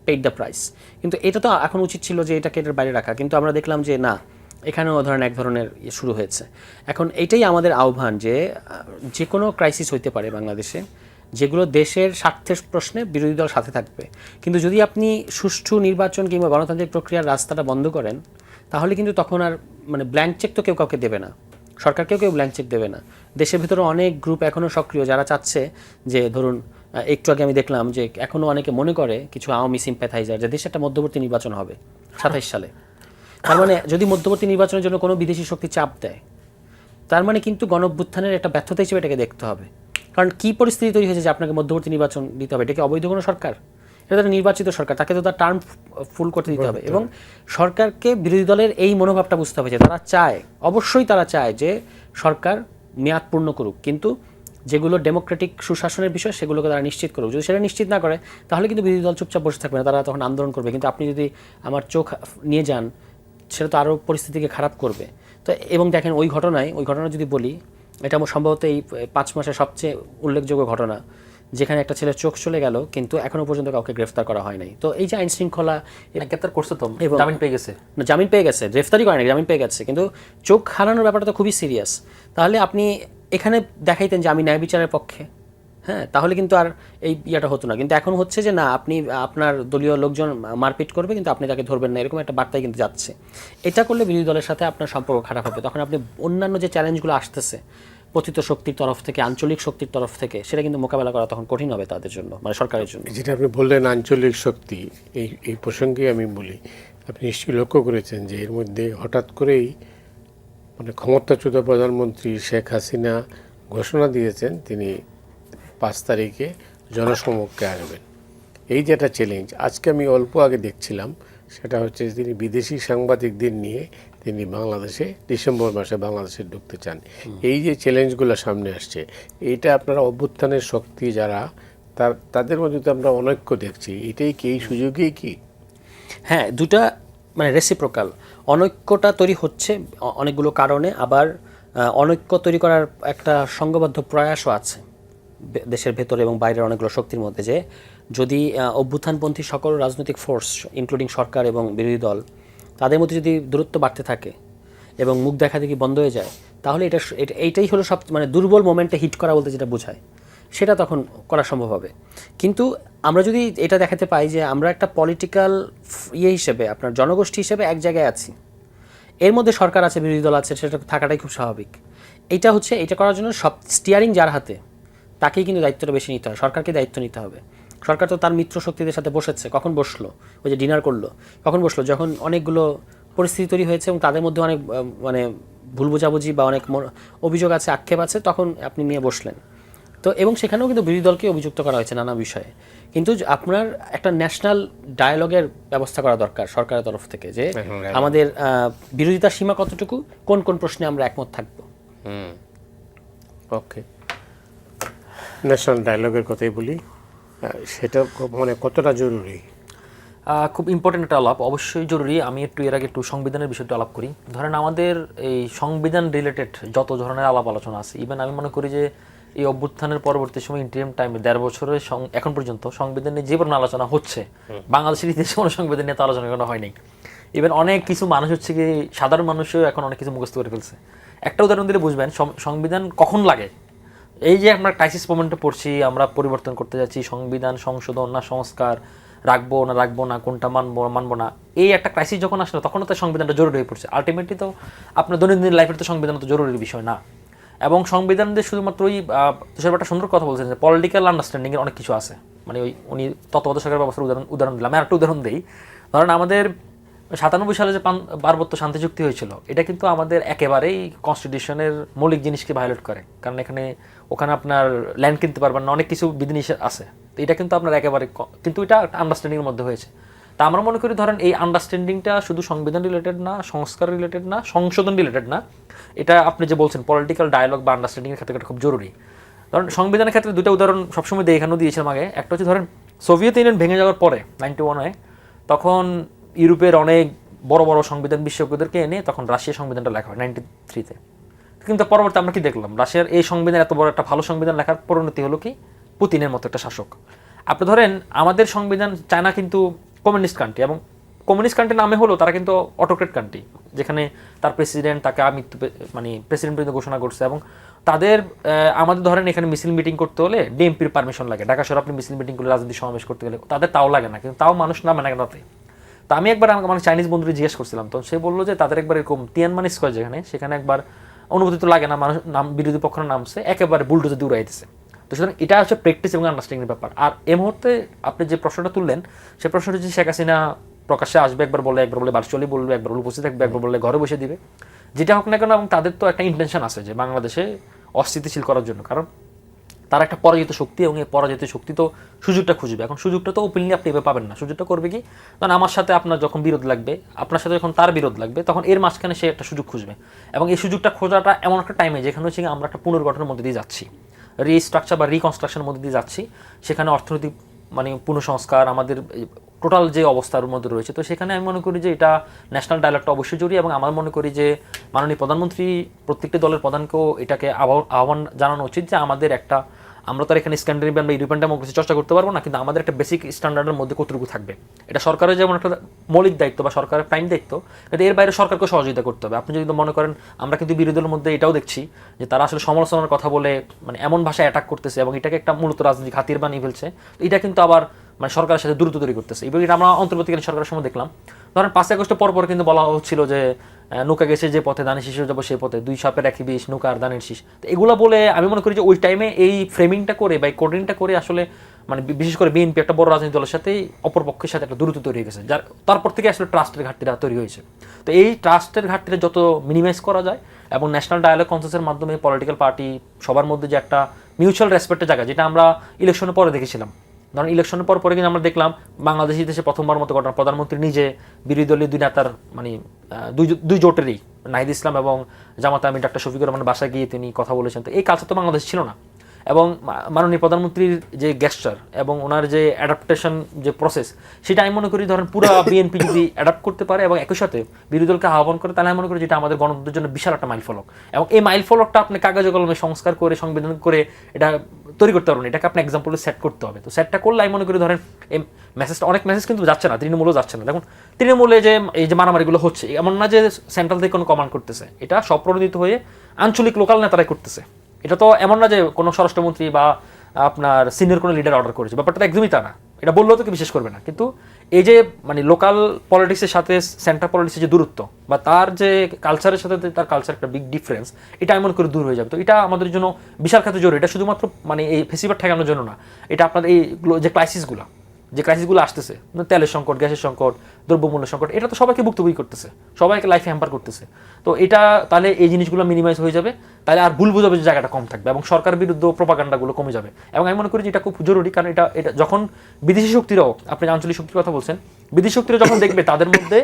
পেইড দ্য প্রাইস। কিন্তু এটা তো এখন উচিত ছিল যে এটাকে এটার বাইরে রাখা, কিন্তু আমরা দেখলাম যে না, এখানেও এক ধরনের শুরু হয়েছে। এখন এইটাই আমাদের আহ্বান যে যে কোনো ক্রাইসিস হইতে পারে বাংলাদেশে, যেগুলো দেশের স্বার্থের প্রশ্নে বিরোধী দল সাথে থাকবে। কিন্তু যদি আপনি সুষ্ঠু নির্বাচন কিংবা গণতান্ত্রিক প্রক্রিয়ার রাস্তাটা বন্ধ করেন, তাহলে কিন্তু তখন আর মানে ব্ল্যাঙ্ক চেক তো কেউ কাউকে দেবে না, সরকারকেও কেউ ব্ল্যাঙ্ক চেক দেবে না। দেশের ভিতরে অনেক গ্রুপ এখনও সক্রিয়, যারা চাচ্ছে যে ধরুন একটু আগে আমি দেখলাম যে এখনও অনেকে মনে করে, কিছু আওয়ামী সিম্প্যাথাইজার, যে দেশে একটা মধ্যবর্তী নির্বাচন হবে 27 সালে। তার মানে যদি মধ্যবর্তী নির্বাচনের জন্য কোনো বিদেশি শক্তি চাপ দেয়, তার মানে কিন্তু গণঅভ্যুত্থানের একটা ব্যর্থতা হিসেবে এটাকে দেখতে হবে। কারণ কী পরিস্থিতি তৈরি হয়েছে যে আপনাকে মধ্যবর্তী নির্বাচন দিতে হবে? এটা কি অবৈধ কোনো সরকার? এটা তার নির্বাচিত সরকার, তাকে তো তার টার্ম ফুল করতে দিতে হবে। এবং সরকারকে বিরোধী দলের এই মনোভাবটা বুঝতে হবে যে তারা চায়, অবশ্যই তারা চায় যে সরকার মেয়াদ পূর্ণ করুক, কিন্তু যেগুলো ডেমোক্রেটিক সুশাসনের বিষয় সেগুলোকে তারা নিশ্চিত করুক। যদি সেটা নিশ্চিত না করে, তাহলে কিন্তু বিরোধী দল চুপচাপ বসে থাকবে না, তারা তখন আন্দোলন করবে। কিন্তু আপনি যদি আমার চোখ নিয়ে যান, সেটা তো আরও পরিস্থিতিকে খারাপ করবে। তো এবং দেখেন ওই ঘটনা যদি বলি, এটা সম্ভবত এই 5 মাসের সবচেয়ে উল্লেখযোগ্য ঘটনা, যেখানে একটা ছেলের চোখ চলে গেল কিন্তু এখনও পর্যন্ত কাউকে গ্রেফতার করা হয় নাই। তো এই যে আইন শৃঙ্খলা, গ্রেফতার করছে তো, জামিন পেয়ে গেছে, জামিন পেয়ে গেছে, গ্রেফতারই করে না, জামিন পেয়ে গেছে, কিন্তু চোখ হারানোর ব্যাপারটা তো খুবই সিরিয়াস। তাহলে আপনি এখানে দেখাইতেন যে আমি ন্যায় বিচারের পক্ষে, হ্যাঁ, তাহলে কিন্তু আর এই ইয়েটা হতো না। কিন্তু এখন হচ্ছে যে না, আপনি আপনার দলীয় লোকজন মারপিট করবে কিন্তু আপনি তাকে ধরবেন না, এরকম একটা বার্তায় কিন্তু যাচ্ছে। এটা করলে বিরোধী দলের সাথে আপনার সম্পর্ক খারাপ হবে। তখন আপনি অন্যান্য যে চ্যালেঞ্জগুলো আসতেছে পতিত শক্তির তরফ থেকে, আঞ্চলিক শক্তির তরফ থেকে, সেটা কিন্তু মোকাবেলা করা তখন কঠিন হবে তাদের জন্য, মানে সরকারের জন্য। যেটা আপনি বললেন আঞ্চলিক শক্তি, এই প্রসঙ্গে আমি বলি, আপনি নিশ্চয়ই লক্ষ্য করেছেন যে এর মধ্যে হঠাৎ করেই মানে ক্ষমতাচ্যুত প্রধানমন্ত্রী শেখ হাসিনা ঘোষণা দিয়েছেন তিনি 5 তারিখে জনসমক্ষে আসবেন। এই যে একটা চ্যালেঞ্জ, আজকে আমি অল্প আগে দেখছিলাম, সেটা হচ্ছে তিনি বিদেশি সাংবাদিকদের নিয়ে তিনি বাংলাদেশে ডিসেম্বর মাসে বাংলাদেশে ঢুকতে চান। এই যে চ্যালেঞ্জগুলো সামনে আসছে, এইটা আপনারা অভ্যুত্থানের শক্তি যারা তাদের মধ্যে তো আমরা অনৈক্য দেখছি, এটাই কি এই সুযোগেই কি? হ্যাঁ, দুটা মানে রেসিপ্রোকাল অনৈক্যটা তৈরি হচ্ছে অনেকগুলো কারণে, আবার অনৈক্য তৈরি করার একটা সংঘবদ্ধ প্রয়াসও আছে দেশের ভেতরে এবং বাইরের অনেকগুলো শক্তির মধ্যে। যে যদি অভ্যুত্থানপন্থী সকল রাজনৈতিক ফোর্স ইনক্লুডিং সরকার এবং বিরোধী দল, তাদের মধ্যে যদি দূরত্ব বাড়তে থাকে এবং মুখ দেখা দেখি বন্ধ হয়ে যায়, তাহলে এইটাই হলো সব মানে দুর্বল মোমেন্টে হিট করা বলতে যেটা বোঝায়, সেটা তখন করা সম্ভব হবে। কিন্তু আমরা যদি এটা দেখাতে পাই যে আমরা একটা পলিটিক্যাল হিসেবে, আপনার জনগোষ্ঠী হিসেবে এক জায়গায় আছি, এর মধ্যে সরকার আছে, বিরোধী দল আছে, সেটা থাকাটাই খুব স্বাভাবিক। এটা করার জন্য সব স্টিয়ারিং যার হাতে, তাকেই কিন্তু দায়িত্বটা বেশি নিতে হবে, সরকারকে দায়িত্ব নিতে হবে। সরকার তো তার মিত্র শক্তিদের সাথে বসেছে, কখন বসলো? ওই যে ডিনার করলো, কখন বসলো? যখন অনেকগুলো পরিস্থিতি তৈরি হয়েছে এবং তাদের মধ্যে অনেক মানে ভুল বোঝাবুঝি বা অনেক অভিযোগ আছে, আক্ষেপ আছে, তখন আপনি নিয়ে বসলেন। তো এবং সেখানেও কিন্তু বিরোধী দলকে অভিযুক্ত করা হয়েছে নানা বিষয়ে। কিন্তু আপনার একটা ন্যাশনাল ডায়ালগের ব্যবস্থা করা দরকার সরকারের তরফ থেকে, যে আমাদের বিরোধিতার সীমা কতটুকু, কোন কোন প্রশ্নে আমরা একমত থাকবো। ওকে, ন্যাশনাল ডায়ালগের কথাই বলি, সেটা মানে কতটা জরুরি? খুব ইম্পর্টেন্ট একটা আলাপ, অবশ্যই জরুরি। আমি এর আগে একটু সংবিধানের বিষয়টা আলাপ করি। ধরেন আমাদের এই সংবিধান রিলেটেড যত ধরনের আলাপ আলোচনা আছে, ইভেন আমি মনে করি যে এই অভ্যুত্থানের পরবর্তী সময় ইন্টারিম টাইমে 1.5 বছরের এখন পর্যন্ত সংবিধান নিয়ে যে পরিমাণ আলোচনা হচ্ছে, বাংলাদেশের ইতিহাসে কোনো সংবিধান নিয়ে তো আলোচনা করা হয়নি। ইভেন অনেক কিছু মানুষ হচ্ছে কি, সাধারণ মানুষও এখন অনেক কিছু মুখস্থ করে ফেলছে। একটা উদাহরণ দিলে বুঝবেন সংবিধান কখন লাগে। এই যে আমরা ক্রাইসিস মোমেন্টে পড়ছি, আমরা পরিবর্তন করতে যাচ্ছি, সংবিধান সংশোধন না সংস্কার, রাখবো না, কোনটা মানবো না, এই একটা ক্রাইসিস যখন আসলো, তখনও তো সংবিধানটা জরুরি হয়ে পড়ছে। আলটিমেটলি তো আপনার দৈনন্দিন লাইফের তো সংবিধান তো জরুরি বিষয় না। এবং সংবিধান দিয়ে শুধুমাত্র ওই একটা সুন্দর কথা বলছেন যে পলিটিক্যাল আন্ডারস্ট্যান্ডিংয়ের অনেক কিছু আছে। মানে উনি তত্ত্বাবধায়ক সরকার ব্যবস্থার উদাহরণ দিলাম। আর একটা উদাহরণ দিই, ধরেন আমাদের 97 সালে যে পার্বত্য শান্তি চুক্তি হয়েছিল, এটা কিন্তু আমাদের একেবারেই কনস্টিটিউশনের মৌলিক জিনিসকে ভায়োলেট করে। কারণ ওখানে আপনার ল্যান্ড কিনতে পারবেন না, অনেক কিছু বিধিনিষেধ আছে। তো এটা কিন্তু আপনার একেবারে, কিন্তু এটা একটা আন্ডারস্ট্যান্ডিংয়ের মধ্যে হয়েছে। তা আমরা মনে করি ধরেন এই আন্ডারস্ট্যান্ডিংটা শুধু সংবিধান রিলেটেড না, সংস্কার রিলেটেড না, সংশোধন রিলেটেড না, এটা আপনি যে বলছেন পলিটিক্যাল ডায়ালগ বা আন্ডারস্ট্যান্ডিংয়ের ক্ষেত্রে এটা খুব জরুরি। ধরেন সংবিধানের ক্ষেত্রে দুটো উদাহরণ সবসময় এখানেও দিয়েছিলাম আগে। একটা হচ্ছে ধরেন সোভিয়েত ইউনিয়ন ভেঙে যাওয়ার পরে 91-এ, তখন ইউরোপের অনেক বড় বড় সংবিধান বিশেষজ্ঞদেরকে এনে তখন রাশিয়ার সংবিধানটা লেখা হয় 93-তে। কিন্তু পরবর্তী আমরা কি দেখলাম, রাশিয়ার এই সংবিধান, এত বড় একটা ভালো সংবিধান লেখার পরিণতি হলো কি, পুতিনের মতো একটা শাসক। আপনি ধরেন আমাদের সংবিধান, চায়না কিন্তু কমিউনিস্ট কান্ট্রি, এবং কমিউনিস্ট কান্ট্রি নামে হলো তারা কিন্তু অটোক্রেট কান্ট্রি, যেখানে তার প্রেসিডেন্ট তাকে মানে প্রেসিডেন্ট পর্যন্ত ঘোষণা করছে। এবং তাদের আমাদের ধরেন এখানে মিছিল মিটিং করতে হলে ডিএমপির পারমিশন লাগে। ঢাকা শহরে আপনি মিছিল মিটিং করলে, রাজনীতি সমাবেশ করতে গেলে, তাদের তাও লাগে না, কিন্তু তাও মানুষ না মানে তাতে। তো আমি একবার আমার চাইনিজ বন্ধুকে জিজ্ঞেস করছিলাম, তো সে বললো যে তাদের একবার এরকম তিয়ানমান স্কোয়ার সেখানে একবার অনুমতি তো লাগে না, মানুষ বিরোধী পক্ষ নামছে, একেবারে বুলডোজার দিয়ে উড়াইতেছে। তো সুতরাং এটা হচ্ছে প্র্যাকটিস এবং আন্ডারস্ট্যান্ডিংয়ের ব্যাপার। আর এই মুহূর্তে আপনি যে প্রশ্নটা তুললেন, সে প্রশ্নটা হচ্ছে শেখ হাসিনা প্রকাশ্যে আসবে, একবার বলে ভার্চুয়ালি বলবে, একবার উপস্থিত থাকবে, একবার বললে ঘরে বসে দিবে, যেটা হোক না কেন। এবং তাদের তো একটা ইন্টেনশন আছে যে বাংলাদেশে অস্থিতিশীল করার জন্য, কারণ তার একটা পরাজিত শক্তি, এবং এই পরাজিত শক্তি তো সুযোগটা খুঁজবে। এখন সুযোগটা তো ওপেনলি আপনি এভাবে পাবেন না। সুযোগটা করবে কি, কারণ আমার সাথে আপনার যখন বিরোধ লাগবে, আপনার সাথে যখন তার বিরোধ লাগবে, তখন এর মাঝখানে সে একটা সুযোগ খুঁজবে। এবং এই সুযোগটা খোঁজাটা এমন একটা টাইমে যেখানে হচ্ছে আমরা একটা পুনর্গঠনের মধ্যে দিয়ে যাচ্ছি, রিস্ট্রাকচার বা রিকনস্ট্রাকশনের মধ্যে দিয়ে যাচ্ছি। সেখানে অর্থনৈতিক মানে পুনঃসংস্কার, আমাদের টোটাল যে অবস্থার মধ্যে রয়েছে, তো সেখানে আমি মনে করি যে এটা ন্যাশনাল ডায়ালগটা অবশ্যই জরুরি। এবং আমার মনে করি যে মাননীয় প্রধানমন্ত্রী প্রত্যেকটি দলের প্রধানকেও এটাকে আহ্বান জানানো উচিত যে আমাদের একটা আমরা তো আর এখানে স্ক্যান্ডিনেভিয়ান বা ইউরোপিয়ান ডেমোক্রেসি চর্চা করতে পারবো না, কিন্তু আমাদের একটা বেসিক স্ট্যান্ডার্ডের মধ্যে কতটুকু থাকবে এটা সরকারের যেমন একটা মৌলিক দায়িত্ব বা সরকারের প্রাইম দায়িত্ব, কিন্তু এর বাইরে সরকারকে সহযোগিতা করতে হবে। আপনি যদি মনে করেন, আমরা কিন্তু বিরোধী দলের মধ্যে এটাও দেখছি যে তারা আসলে সমালোচনার কথা বলে মানে এমন ভাষায় অ্যাটাক করতেছে এবং এটাকে একটা মূলত রাজনৈতিক হাতিয়ার বানিয়ে ফেলছে। তো এটা কিন্তু আবার মানে সরকারের সাথে দূরত্ব তৈরি করতেছে। এবং এটা আমরা অন্তর্বর্তীকালীন সরকারের সময় দেখলাম, ধরেন 5 আগস্টের পর কিন্তু বলা হচ্ছিল যে নৌকা গেছে যে পথে ধানের শীষ যাবো সেই পথে, 2 সাপের একই বিষ, নৌকা আর ধানের শীষ। তো এগুলো বলে আমি মনে করি যে ওই টাইমে এই ফ্রেমিংটা করে বা কোডিংটা করে আসলে মানে বিশেষ করে বিএনপি একটা বড় রাজনৈতিক দলের সাথে অপরপক্ষের সাথে একটা দূরত্ব তৈরি হয়ে গেছে, যার তারপর থেকে আসলে ট্রাস্টের ঘাটতিটা তৈরি হয়েছে। তো এই ট্রাস্টের ঘাটতিটা যত মিনিমাইজ করা যায় এবং ন্যাশনাল ডায়ালগ কনসেন্সাসের মাধ্যমে পলিটিক্যাল পার্টি সবার মধ্যে যে একটা মিউচুয়াল রেসপেক্টের জায়গা, যেটা আমরা ইলেকশনের পরে দেখেছিলাম। ধরেন ইলেকশনের পরে কিন্তু আমরা দেখলাম বাংলাদেশ দেশে প্রথমবার মতো ঘটনা, প্রধানমন্ত্রী নিজে বিরোধী দলীয় 2 নেতার মানে দুই জোটেরই নাহিদ ইসলাম এবং জামাতে আমি ডক্টর শফিকুর রহমানের বাসায় গিয়ে তিনি কথা বলেছেন। তো এই কালচার তো বাংলাদেশ ছিল না। এবং মাননীয় প্রধানমন্ত্রীর যে গেস্টার এবং ওনার যে অ্যাডাপ্টেশন যে প্রসেস, সেটা আমি মনে করি ধরেন পুরো বিএনপি যদি অ্যাডাপ্ট করতে পারে এবং একই সাথে বিরোধী দলকে আহ্বান করে, তাহলে আমি মনে করি যেটা আমাদের গণতন্ত্রের জন্য বিশাল একটা মাইলফলক। এবং এই মাইলফলকটা আপনি কাগজে কলমে সংস্কার করে সংবিধান করে এটা তৈরি করতে পারবেন, এটাকে আপনি এক্সাম্পলে সেট করতে হবে। তো সেটটা করলে আমি মনে করি ধরেন এই মেসেজটা, অনেক মেসেজ কিন্তু যাচ্ছে না, তৃণমূলও যাচ্ছে না। দেখুন তৃণমূলে যে এই যে মারামারিগুলো হচ্ছে, এমন না যে সেন্ট্রাল থেকে কোনো কমান্ড করতেছে, এটা স্বপ্রণোদিত হয়ে আঞ্চলিক লোকাল নেতারাই করতেছে। এটা তো এমন না যে কোনো স্বরাষ্ট্রমন্ত্রী বা আপনার সিনিয়র কোনো লিডার অর্ডার করেছে, ব্যাপারটা তো একদমই তা না। এটা বললেও তো কি বিশ্বাস করবে না। কিন্তু এই যে মানে লোকাল পলিটিক্সের সাথে সেন্ট্রাল পলিটিক্সের যে দূরত্ব বা তার যে কালচারের সাথে তার কালচার একটা বিগ ডিফারেন্স, এটা এমন করে দূর হয়ে যাবে। তো এটা আমাদের জন্য বিশাল ক্ষেত্রে জরুরি। এটা শুধুমাত্র মানে এই ফেসিবাদ ঠেকানোর জন্য না, এটা আপনাদের এই যে ক্রাইসিসগুলো আসতেছে, তেলের সংকট, গ্যাসের সংকট, দ্রব্যমূল্য সংকট, এটা তো সবাইকে ভুক্তভোগী করতেছে, সবাইকে লাইফে হ্যাম্পার করতেছে। তো এটা তাহলে এই জিনিসগুলো মিনিমাইজ হয়ে যাবে, তাহলে আর ভুল বোঝাবুঝির জায়গাটা কম থাকবে এবং সরকার বিরুদ্ধ প্রোপাগান্ডাগুলো কমে যাবে। এবং আমি মনে করি যে এটা খুব জরুরি, কারণ এটা যখন বিদেশি শক্তিরাও, আপনি আঞ্চলিক শক্তির কথা বলছেন, বিদেশি শক্তিরা যখন দেখবে তাদের মধ্যে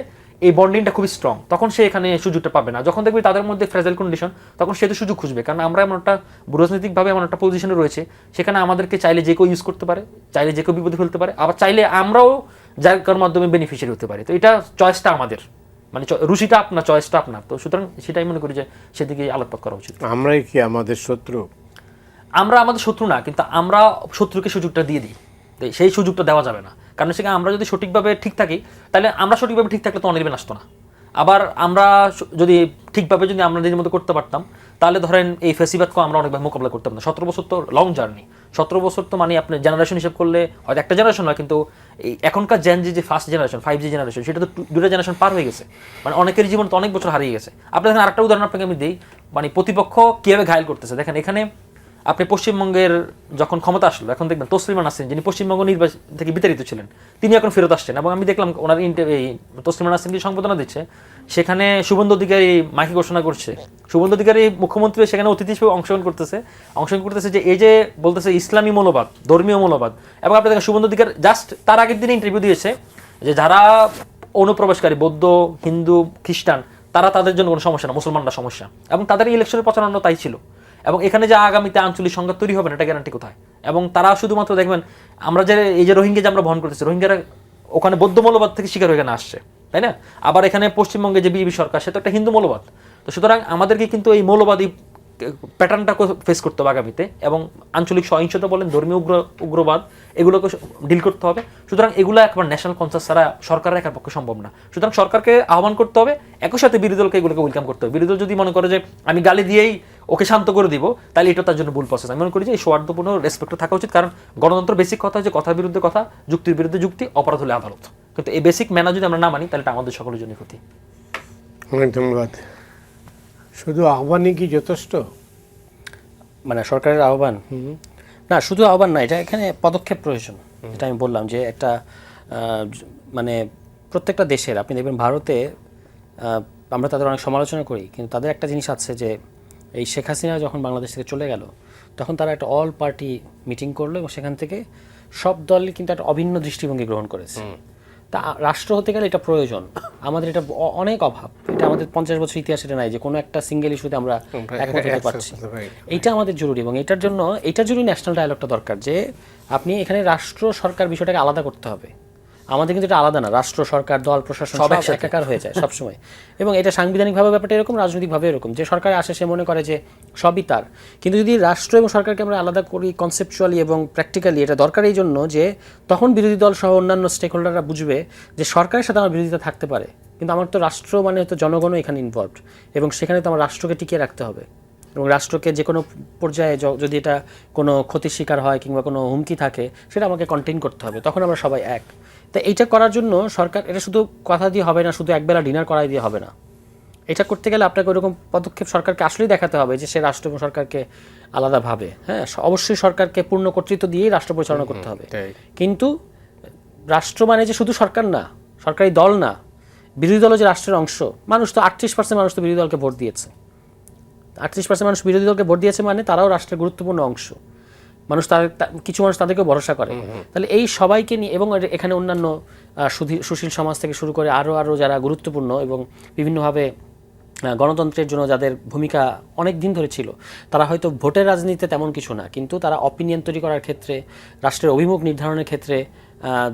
এই বন্ডিংটা খুবই স্ট্রং, তখন সে এখানে সুযোগটা পাবে না। যখন দেখবে তাদের মধ্যে ফ্রেজাইল কন্ডিশন, তখন সে তো সুযোগ খুঁজবে। কারণ আমরা এমন একটা রাজনৈতিকভাবে এমন একটা পজিশনে রয়েছে, সেখানে আমাদেরকে চাইলে যে কেউ ইউজ করতে পারে, চাইলে যে কেউ বিপদে ফেলতে পারে, আবার চাইলে আমরাও যার মাধ্যমে বেনিফিশিয়ারি হতে পারি। তো এটা চয়েসটা আমাদের, মানে রুচিটা আপনার, চয়েসটা আপনার। তো সুতরাং সেটাই মনে করি যে সেদিকে আলোকপাত করা উচিত। আমরাই কি আমাদের শত্রু? আমরা আমাদের শত্রু না, কিন্তু আমরা শত্রুকে সুযোগটা দিয়ে দিই। সেই সুযোগটা দেওয়া যাবে না, কারণ সেখানে আমরা যদি সঠিকভাবে ঠিক থাকি, তাহলে আমরা সঠিকভাবে ঠিক থাকলে তো অনির্বাণ আসতো না। আবার আমরা যদি ঠিকভাবে যদি আমরা নিজের মতো করতে পারতাম, তাহলে ধরেন এই ফেসিবাদকে আমরা অনেকভাবে মোকাবিলা করতাম না। 17 বছর তো লং জার্নি, 17 বছর তো মানে আপনি জেনারেশন হিসেব করলে হয়তো একটা জেনারেশন নয়, কিন্তু এই এখনকার যে ফার্স্ট জেনারেশন 5G জেনারেশন, সেটা তো 2টা জেনারেশন পার হয়ে গেছে। মানে অনেকের জীবন তো অনেক বছর হারিয়ে গেছে। আপনি দেখেন আরেকটা উদাহরণ আপনাকে আমি দিই, মানে প্রতিপক্ষ কীভাবে ঘায়েল করতেছে। দেখেন এখানে আপনি পশ্চিমবঙ্গের যখন ক্ষমতা আসলো, এখন দেখবেন তসলিমা নাসরিন, যিনি পশ্চিমবঙ্গ নির্বাচন থেকে বিতাড়িত ছিলেন, তিনি এখন ফেরত আসছেন। এবং আমি দেখলাম ওনার এই তসলিমা নাসরিন যে সংবর্ধনা দিচ্ছে, সেখানে শুভেন্দু অধিকারী মাইকে ঘোষণা করছে, শুভেন্দু অধিকারী মুখ্যমন্ত্রী সেখানে অতিথি হিসেবে অংশগ্রহণ করতেছে যে এই যে বলতেছে ইসলামী মনোবাদ, ধর্মীয় মনোবাদ। এবং আপনি দেখেন শুভেন্দু অধিকারী জাস্ট তার আগের দিনে ইন্টারভিউ দিয়েছে যে যারা অনুপ্রবেশকারী বৌদ্ধ, হিন্দু, খ্রিস্টান, তাদের জন্য কোনো সমস্যা না, মুসলমানরা সমস্যা। এবং তাদের ইলেকশনের প্রচারণা তাই ছিল। এবং এখানে যে আগামীতে আঞ্চলিক সংঘাত তৈরি হবে না, এটা গ্যারান্টি কোথায়? এবং তারা শুধুমাত্র দেখবেন আমরা যে এই যে রোহিঙ্গা যে আমরা বহন করতেছি, রোহিঙ্গারা ওখানে বৌদ্ধ মৌলবাদ থেকে শিকার হয়ে আসছে, তাই না? আবার এখানে পশ্চিমবঙ্গে যে বিজেপি সরকার, সে তো একটা হিন্দু মৌলবাদ। তো সুতরাং আমাদেরকে কিন্তু এই মৌলবাদী প্যাটার্নটা ফেস করতে হবে আগামীতে, এবং আঞ্চলিক সহিংসতা বলেন, ধর্মীয় উগ্রবাদ, এগুলোকে ডিল করতে হবে। সুতরাং এগুলো একবার ন্যাশনাল কনসাস ছাড়া সরকারের একার পক্ষে সম্ভব না। সুতরাং সরকারকে আহ্বান করতে হবে, একই সাথে বিরোধী দলকে এগুলোকে ওয়েলকাম করতে হবে। বিরোধী দল যদি মনে করে যে আমি গালি দিয়েই ওকে শান্ত করে দিব, তাহলে এটা তার জন্য ভুল প্রসেস। আমি মনে করি যে এই সৌহার্দ্যপূর্ণ রেসপেক্ট থাকা উচিত, কারণ গণতন্ত্র বেসিক কথা হচ্ছে কথার বিরুদ্ধে কথা, যুক্তির বিরুদ্ধে যুক্তি, অপরাধ হলে আদালত। কিন্তু এই বেসিক ম্যানার যদি আমরা না মানি, তাহলে এটা আমাদের সকলের জন্য ক্ষতি। অনেক ধন্যবাদ। শুধু আহ্বানই কি যথেষ্ট? মানে সরকারের আহ্বান না, শুধু আহ্বান না, এটা এখানে পদক্ষেপ প্রয়োজন। এটা আমি বললাম যে একটা মানে প্রত্যেকটা দেশের, আপনি দেখবেন ভারতে আমরা তাদের অনেক সমালোচনা করি, কিন্তু তাদের একটা জিনিস আছে যে এই শেখ হাসিনা যখন বাংলাদেশ থেকে চলে গেল, তখন তারা একটা অল পার্টি মিটিং করলো এবং সেখান থেকে সব দল কিন্তু একটা অভিন্ন দৃষ্টিভঙ্গি গ্রহণ করেছে। তা রাষ্ট্র হতে গেলে এটা প্রয়োজন, আমাদের এটা অনেক অভাব। এটা আমাদের 50 বছর ইতিহাস এটা নাই যে কোনো একটা সিঙ্গেল ইস্যুতে আমরা একমত হতে পারছি। এইটা আমাদের জরুরি, এবং এটার জন্য ন্যাশনাল ডায়ালগটা দরকার, যে আপনি এখানে রাষ্ট্র সরকার বিষয়টাকে আলাদা করতে হবে। আমাদের কিন্তু এটা আলাদা না, রাষ্ট্র, সরকার, দল, প্রশাসন সব একাকার হয়ে যায় সবসময়। এবং এটা সাংবিধানিকভাবে ব্যাপারটা এরকম, রাজনৈতিকভাবে এরকম, যে সরকার আসে সে মনে করে যে সবই তার। কিন্তু যদি রাষ্ট্র এবং সরকারকে আমরা আলাদা করি কনসেপচুয়ালি এবং প্র্যাকটিক্যালি, এটা দরকার এই জন্য যে তখন বিরোধী দল সহ অন্যান্য স্টেক হোল্ডাররা বুঝবে যে সরকারের সাথে আমার বিরোধিতা থাকতে পারে, কিন্তু আমার তো রাষ্ট্র মানে তো জনগণও এখানে ইনভলভড, এবং সেখানে তো আমার রাষ্ট্রকে টিকিয়ে রাখতে হবে। এবং রাষ্ট্রকে যে কোনো পর্যায়ে যদি এটা কোনো ক্ষতির শিকার হয় কিংবা কোনো হুমকি থাকে, সেটা আমাকে কন্টেইন করতে হবে, তখন আমরা সবাই এক। তো এইটা করার জন্য সরকার, এটা শুধু কথা দিয়ে হবে না, শুধু একবেলা ডিনার করাই দিয়ে হবে না। এটা করতে গেলে আপনাকে ওরকম পদক্ষেপ সরকারকে আসলেই দেখাতে হবে যে সে রাষ্ট্র এবং সরকারকে আলাদাভাবে, হ্যাঁ অবশ্যই সরকারকে পূর্ণ কর্তৃত্ব দিয়েই রাষ্ট্র পরিচালনা করতে হবে। কিন্তু রাষ্ট্র মানে যে শুধু সরকার না, সরকারি দল না, বিরোধী দলও যে রাষ্ট্রের অংশ। মানুষ তো 38% মানুষ তো বিরোধী দলকে ভোট দিয়েছে। 38% মানুষ বিরোধী দলকে ভোট দিয়েছে মানে তারাও রাষ্ট্রের গুরুত্বপূর্ণ অংশ। মানুষ কিছু মানুষ তাদেরকেও ভরসা করে। তাহলে এই সবাইকে নিয়ে, এবং এখানে অন্যান্য সুশীল সমাজ থেকে শুরু করে আরও যারা গুরুত্বপূর্ণ এবং বিভিন্নভাবে গণতন্ত্রের জন্য যাদের ভূমিকা অনেক দিন ধরে ছিল, তারা হয়তো ভোটের রাজনীতিতে তেমন কিছু না, কিন্তু তারা অপিনিয়ন তৈরি করার ক্ষেত্রে, রাষ্ট্রের অভিমুখ নির্ধারণের ক্ষেত্রে,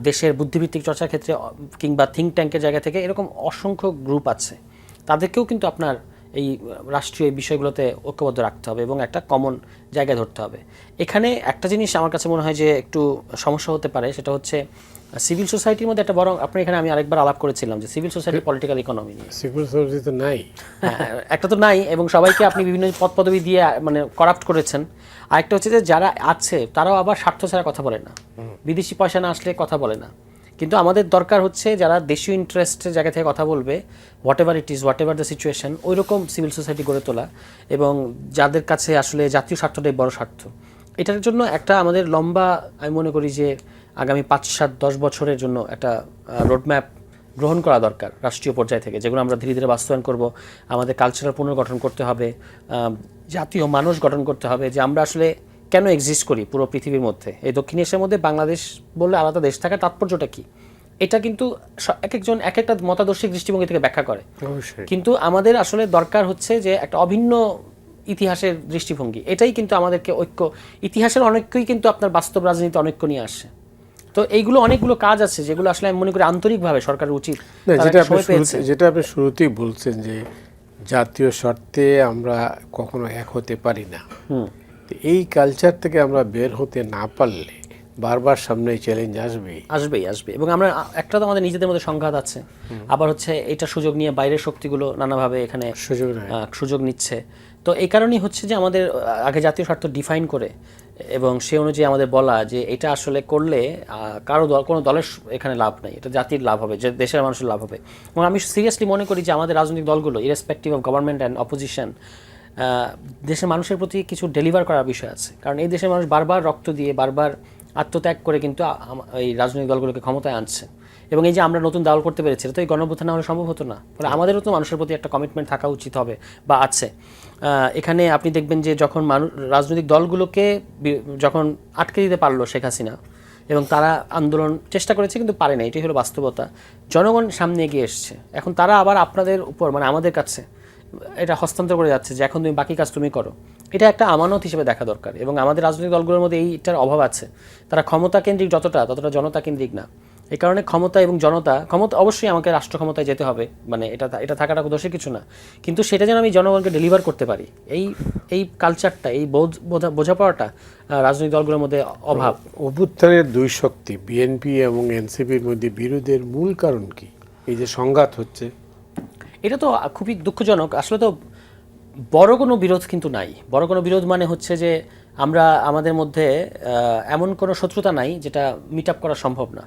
দেশের বুদ্ধিভিত্তিক চর্চার ক্ষেত্রে কিংবা থিঙ্ক ট্যাঙ্কের জায়গা থেকে এরকম অসংখ্য গ্রুপ আছে। তাদেরকেও কিন্তু আপনার এই রাষ্ট্রীয় বিষয়গুলোতে ঐক্যবদ্ধ রাখতে হবে এবং একটা কমন জায়গায় ধরতে হবে। এখানে একটা জিনিস আমার কাছে মনে হয় যে একটু সমস্যা হতে পারে, সেটা হচ্ছে সিভিল সোসাইটির মধ্যে একটা বরং, আপনি এখানে আমি আরেকবার আলাপ করেছিলাম যে সিভিল সোসাইটি পলিটিক্যাল ইকোনমি নিয়ে। সিভিল সোসাইটি তো নাই, হ্যাঁ একটা তো নাই, এবং সবাইকে আপনি বিভিন্ন পদ পদবি দিয়ে মানে করাপ্ট করেছেন। আরেকটা হচ্ছে যে যারা আছে তারাও আবার স্বার্থ ছাড়া কথা বলে না, বিদেশি পয়সা না আসলে কথা বলে না। কিন্তু আমাদের দরকার হচ্ছে যারা দেশীয় ইন্টারেস্টের জায়গা থেকে কথা বলবে, what ever it is, what ever the situation, ওই রকম সিভিল সোসাইটি গড়ে তোলা, এবং যাদের কাছে আসলে জাতীয় স্বার্থটাই বড় স্বার্থ। এটার জন্য একটা আমাদের লম্বা, আমি মনে করি যে আগামী 5, 7, 10 বছরের জন্য একটা রোডম্যাপ গ্রহণ করা দরকার রাষ্ট্রীয় পর্যায় থেকে, যেগুলো আমরা ধীরে ধীরে বাস্তবায়ন করব। আমাদের কালচারাল পুনর্গঠন করতে হবে, জাতীয় মানুষ গঠন করতে হবে, যে আমরা আসলে কেন এক্সিস্ট করি পুরো পৃথিবীর মধ্যে। এই দক্ষিণ এশিয়ার মধ্যে বাংলাদেশ বললে আলাদা দেশ থাকার তাৎপর্যটা কী, এটা কিন্তু এক একজন এক একটা মতাদর্শিক দৃষ্টিভঙ্গি থেকে ব্যাখ্যা করে। কিন্তু আমাদের আসলে দরকার হচ্ছে যে একটা অভিন্ন ইতিহাসের দৃষ্টিভঙ্গি। এটাই কিন্তু আমাদেরকে ঐক্য, ইতিহাসের অনৈক্যই কিন্তু আপনার বাস্তব রাজনীতি অনৈক্য নিয়ে আসে। তো এইগুলো অনেকগুলো কাজ আছে যেগুলো আসলে আমি মনে করি আন্তরিকভাবে সরকারের উচিত। যেটা আপনি শুরুতেই বলছেন যে জাতীয় স্বার্থে আমরা কখনো এক হতে পারি না, এই কালচার থেকে আমরা বের হতে না পারলে বারবার সামনে চ্যালেঞ্জ আসবে। এবং আমরা একটা তো আমাদের নিজেদের মধ্যে সংঘাত আছে, আবার হচ্ছে এটা সুযোগ নিয়ে বাইরের শক্তিগুলো নানাভাবে এখানে সুযোগ নিচ্ছে। তো এই কারণেই হচ্ছে যে আমাদের আগে জাতীয় স্বার্থ ডিফাইন করে এবং সে অনুযায়ী আমাদের বলা যে এটা আসলে করলে কোনো দলের এখানে লাভ নেই, এটা জাতির লাভ হবে, যে দেশের মানুষের লাভ হবে। এবং আমি সিরিয়াসলি মনে করি যে আমাদের রাজনৈতিক দলগুলো irrespective of government and opposition, দেশের মানুষের প্রতি কিছু ডেলিভার করার বিষয় আছে। কারণ এই দেশের মানুষ বারবার রক্ত দিয়ে, বারবার আত্মত্যাগ করে কিন্তু এই রাজনৈতিক দলগুলোকে ক্ষমতায় আনছে। এবং এই যে আমরা নতুন দল করতে পেরেছি, এটা তো এই গণঅভ্যুত্থান না হলে সম্ভব হতো না। ফলে আমাদেরও তো মানুষের প্রতি একটা কমিটমেন্ট থাকা উচিত হবে বা আছে। এখানে আপনি দেখবেন যে যখন রাজনৈতিক দলগুলোকে যখন আটকে দিতে পারলো শেখ হাসিনা, এবং তারা আন্দোলন চেষ্টা করেছে কিন্তু পারে না, এটাই হলো বাস্তবতা। জনগণ সামনে এগিয়ে এসছে, এখন তারা আবার আপনাদের উপর মানে আমাদের কাছে এটা হস্তান্তর করে যাচ্ছে যে এখন তুমি বাকি কাজ তুমি করো। এটা একটা আমানত হিসেবে দেখা দরকার। এবং আমাদের রাজনৈতিক দলগুলোর মধ্যে এইটার অভাব আছে, তারা ক্ষমতা কেন্দ্রিক ততটা জনতা কেন্দ্রিক না। এই কারণে ক্ষমতা এবং জনতা, ক্ষমতা অবশ্যই আমাকে রাষ্ট্র ক্ষমতায় যেতে হবে, মানে এটা থাকাটা দোষের কিছু না, কিন্তু সেটা যেন আমি জনগণকে ডেলিভার করতে পারি, এই কালচারটা, এই বোঝাপড়াটা রাজনৈতিক দলগুলোর মধ্যে অভাব। অভ্যুত্থানের দুই শক্তি বিএনপি এবং এনসিপির মধ্যে বিরোধের মূল কারণ কি? এই যে সংঘাত হচ্ছে, এটা তো খুবই দুঃখজনক। আসলে তো বড় কোনো বিরোধ কিন্তু নাই। বড় কোনো বিরোধ মানে হচ্ছে যে আমরা আমাদের মধ্যে এমন কোনো শত্রুতা নাই যেটা মিট আপ করা সম্ভব না,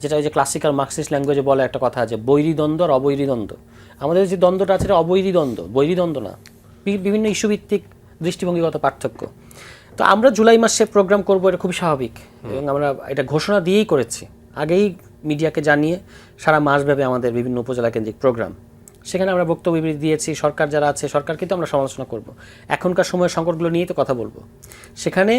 যেটা ওই যে ক্লাসিক্যাল মার্কসিস্ট ল্যাঙ্গুয়েজে বলে একটা কথা যে বৈরী দ্বন্দ্ব আর অবৈরী দ্বন্দ্ব। আমাদের যে দ্বন্দ্বটা আছে এটা অবৈরী দ্বন্দ্ব, বৈরী দ্বন্দ্ব না, বিভিন্ন ইস্যুভিত্তিক দৃষ্টিভঙ্গিগত পার্থক্য। তো আমরা জুলাই মাসে প্রোগ্রাম করবো, এটা খুবই স্বাভাবিক, এবং আমরা এটা ঘোষণা দিয়েই করেছি, আগেই মিডিয়াকে জানিয়ে সারা মাসব্যাপী আমাদের বিভিন্ন উপজেলা কেন্দ্রিক প্রোগ্রাম, সেখানে আমরা বক্তব্য বিবৃতি দিয়েছি। সরকার যারা আছে, সরকারকে তো আমরা সমালোচনা করব, এখনকার সময়ের সংকটগুলো নিয়েই তো কথা বলবো। সেখানে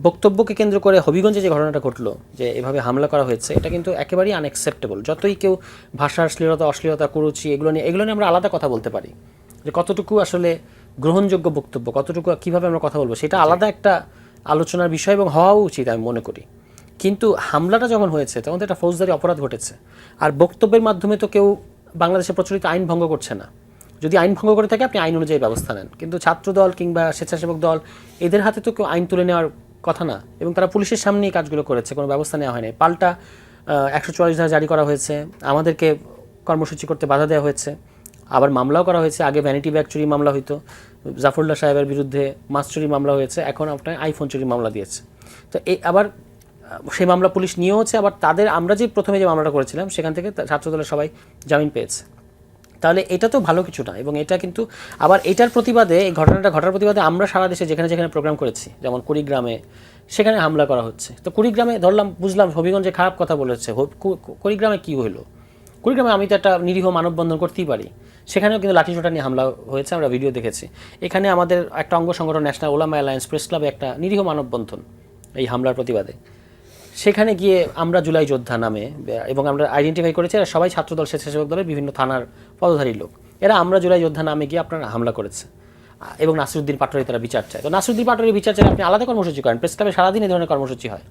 বক্তব্যকে কেন্দ্র করে হবিগঞ্জে যে ঘটনাটা ঘটলো, যে এভাবে হামলা করা হয়েছে, এটা কিন্তু একেবারেই আনএক্সেপ্টেবল। যতই কেউ ভাষার অশ্লীলতা কুরুচি এগুলো নিয়ে আমরা আলাদা কথা বলতে পারি, যে কতটুকু আসলে গ্রহণযোগ্য বক্তব্য, কতটুকু কীভাবে আমরা কথা বলবো, সেটা আলাদা একটা আলোচনার বিষয় এবং হওয়াও উচিত আমি মনে করি। কিন্তু হামলাটা যখন হয়েছে তখন তো একটা ফৌজদারি অপরাধ ঘটেছে। আর বক্তব্যের মাধ্যমে তো কেউ বাংলাদেশে প্রচলিত আইন ভঙ্গ করছে না। যদি আইন ভঙ্গ করে থাকে আপনি আইন অনুযায়ী ব্যবস্থা নেন, কিন্তু ছাত্র দল কিংবা স্বেচ্ছাসেবক দল এদের হাতে তো কেউ আইন তুলে নেওয়ার কথা না, এবং তারা পুলিশের সামনেই কাজগুলো করেছে, কোনো ব্যবস্থা নেওয়া হয়নি। পাল্টা 144 ধারা জারি করা হয়েছে, আমাদেরকে কর্মসূচি করতে বাধা দেওয়া হয়েছে, আবার মামলাও করা হয়েছে। আগে ভ্যানিটি ব্যাগ চুরি মামলা হইতো, জাফরুল্লাহ সাহেবের বিরুদ্ধে মাছ চুরি মামলা হয়েছে, এখন আপনার আইফোন চুরি মামলা দিয়েছে। তো এই আবার সেই মামলা পুলিশ নিয়েও হচ্ছে, আবার তাদের আমরা যে প্রথমে যে মামলাটা করেছিলাম সেখান থেকে ছাত্রদলের সবাই জামিন পেয়েছে। তাহলে এটা তো ভালো কিছু না। এবং এটা কিন্তু আবার এটার প্রতিবাদে, এই ঘটনাটা ঘটার প্রতিবাদে আমরা সারা দেশে যেখানে যেখানে প্রোগ্রাম করেছি, যেমন কুড়িগ্রামে, সেখানে হামলা করা হচ্ছে। তো কুড়িগ্রামে ধরলাম, বুঝলাম হবিগঞ্জে খারাপ কথা বলেছে, কুড়িগ্রামে কী হলো? কুড়িগ্রামে আমি তো একটা নিরীহ মানববন্ধন করতেই পারি, সেখানেও কিন্তু লাঠিসোঁটা নিয়ে হামলা হয়েছে, আমরা ভিডিও দেখেছি। এখানে আমাদের একটা অঙ্গ সংগঠন ন্যাশনাল ওলামা অ্যালায়েন্স প্রেস ক্লাবে একটা নিরীহ মানববন্ধন এই হামলার প্রতিবাদে, সেখানে গিয়ে আমরা জুলাই যোদ্ধা নামে, এবং আমরা আইডেন্টিফাই করেছি এরা সবাই ছাত্রদল স্বেচ্ছাসেবক দলের বিভিন্ন থানার পদধারী লোক, এরা আমরা জুলাই যোদ্ধা নামে গিয়ে আপনারা হামলা করেছে, এবং নাসিরুদ্দিন পাটোয়ারি তারা বিচার চায়। তো নাসিরুদ্দিন পাটোয়ারির বিচার চাইলে আপনি আলাদা কর্মসূচি করেন, প্রেস ক্লাবে সারাদিন এই ধরনের কর্মসূচি হয়।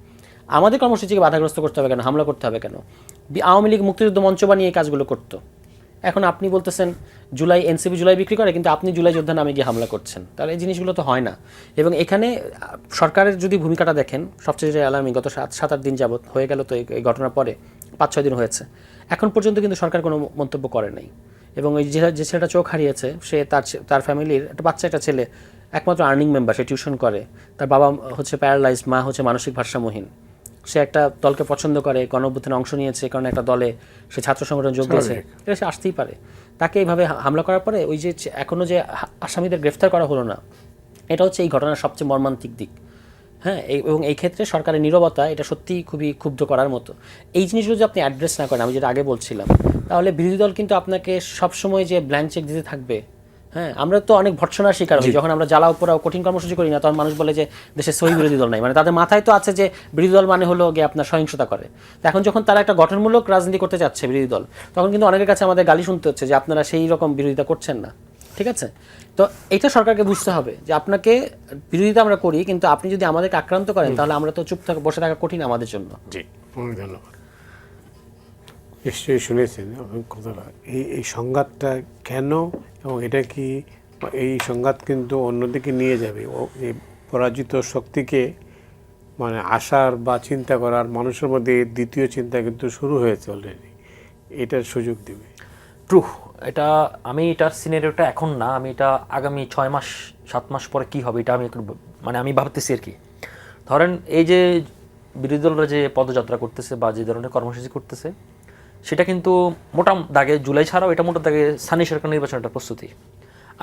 আমাদের কর্মসূচিকে বাধাগ্রস্ত করতে হবে কেন, হামলা করতে হবে কেন? আওয়ামী লীগ মুক্তিযুদ্ধ মঞ্চ বানিয়ে এই কাজগুলো করতো। এখন আপনি বলতেছেন জুলাই এনসিপি জুলাই বিক্রি করে, কিন্তু আপনি জুলাই যোদ্ধা নামে গিয়ে হামলা করছেন, তাহলে এই জিনিসগুলো তো হয় না। এবং এখানে সরকারের যদি ভূমিকাটা দেখেন, সবচেয়ে যেটা অ্যালার্মিং, গত 7-8 দিন যাবত হয়ে গেল তো এই ঘটনার পরে 5-6 দিন হয়েছে, এখন পর্যন্ত কিন্তু সরকার কোনো মন্তব্য করে নাই। এবং ওই যে ছেলেটা চোখ হারিয়েছে, সে তার ফ্যামিলির একটা বাচ্চা, একটা ছেলে, একমাত্র আর্নিং মেম্বার, সে টিউশন করে, তার বাবা হচ্ছে প্যারালাইজড, মা হচ্ছে মানসিক ভারসাম্যহীন। সে একটা দলকে পছন্দ করে, গণঅভ্যুত্থানে অংশ নিয়েছে, কারণ একটা দলে সে ছাত্র সংগঠন যোগ দিয়েছে, এটা সে আসতেই পারে। তাকে এইভাবে হামলা করার পরে ওই যে এখনও যে আসামিদের গ্রেফতার করা হলো না, এটা হচ্ছে এই ঘটনার সবচেয়ে মর্মান্তিক দিক। হ্যাঁ, এবং এই ক্ষেত্রে সরকারের নীরবতা এটা সত্যিই খুবই ক্ষুব্ধ করার মতো। এই জিনিসগুলো যদি আপনি অ্যাড্রেস না করেন, আমি যেটা আগে বলছিলাম, তাহলে বিরোধী দল কিন্তু আপনাকে সবসময় যে ব্ল্যাঙ্ক চেক দিতে থাকবে। হ্যাঁ, আমরা তো অনেক ভর্ৎসনার শিকার হই, যখন আমরা জ্বালাও পোড়াও কঠিন কর্মসূচি করি না, তখন মানুষ বলে যে দেশে সহি বিরোধী দল নাই, মানে তাদের মাথায় তো আছে যে বিরোধী দল মানে হলো গিয়ে আপনার সহিংসতা করে। তো এখন যখন তারা একটা গঠনমূলক রাজনীতি করতে যাচ্ছে বিরোধী দল, তখন কিন্তু অনেকের কাছে আমাদের গালি শুনতে হচ্ছে যে আপনারা সেই রকম বিরোধিতা করছেন না। ঠিক আছে, তো এটা সরকারকে বুঝতে হবে যে আপনাকে বিরোধিতা আমরা করি, কিন্তু আপনি যদি আমাদেরকে আক্রান্ত করেন তাহলে আমরা তো চুপ থাকা, বসে থাকা কঠিন আমাদের জন্য। জি, অনেক ধন্যবাদ। নিশ্চয়ই শুনেছেন কথাটা, এই সংঘাতটা কেন, এবং এটা কি এই সংঘাত কিন্তু অন্যদিকে নিয়ে যাবে, এই পরাজিত শক্তিকে মানে আসার বা চিন্তা করার মানুষের মধ্যে দ্বিতীয় চিন্তা কিন্তু শুরু হয়েছে অলরেডি, এটার সুযোগ দেবে। ট্রু, এটা আমি এটার সিনারিওটা এখন না, আমি এটা আগামী 6 মাস 7 মাস পরে কি হবে এটা আমি মানে আমি ভাবতেছি আর কি। ধরেন এই যে বিরোধী দলরা যে পদযাত্রা করতেছে বা যে ধরনের কর্মসূচি করতেছে, সেটা কিন্তু মোটা দাগে জুলাই ছাড়াও এটা মোটা দাগে স্থানীয় সরকার নির্বাচন একটা প্রস্তুতি।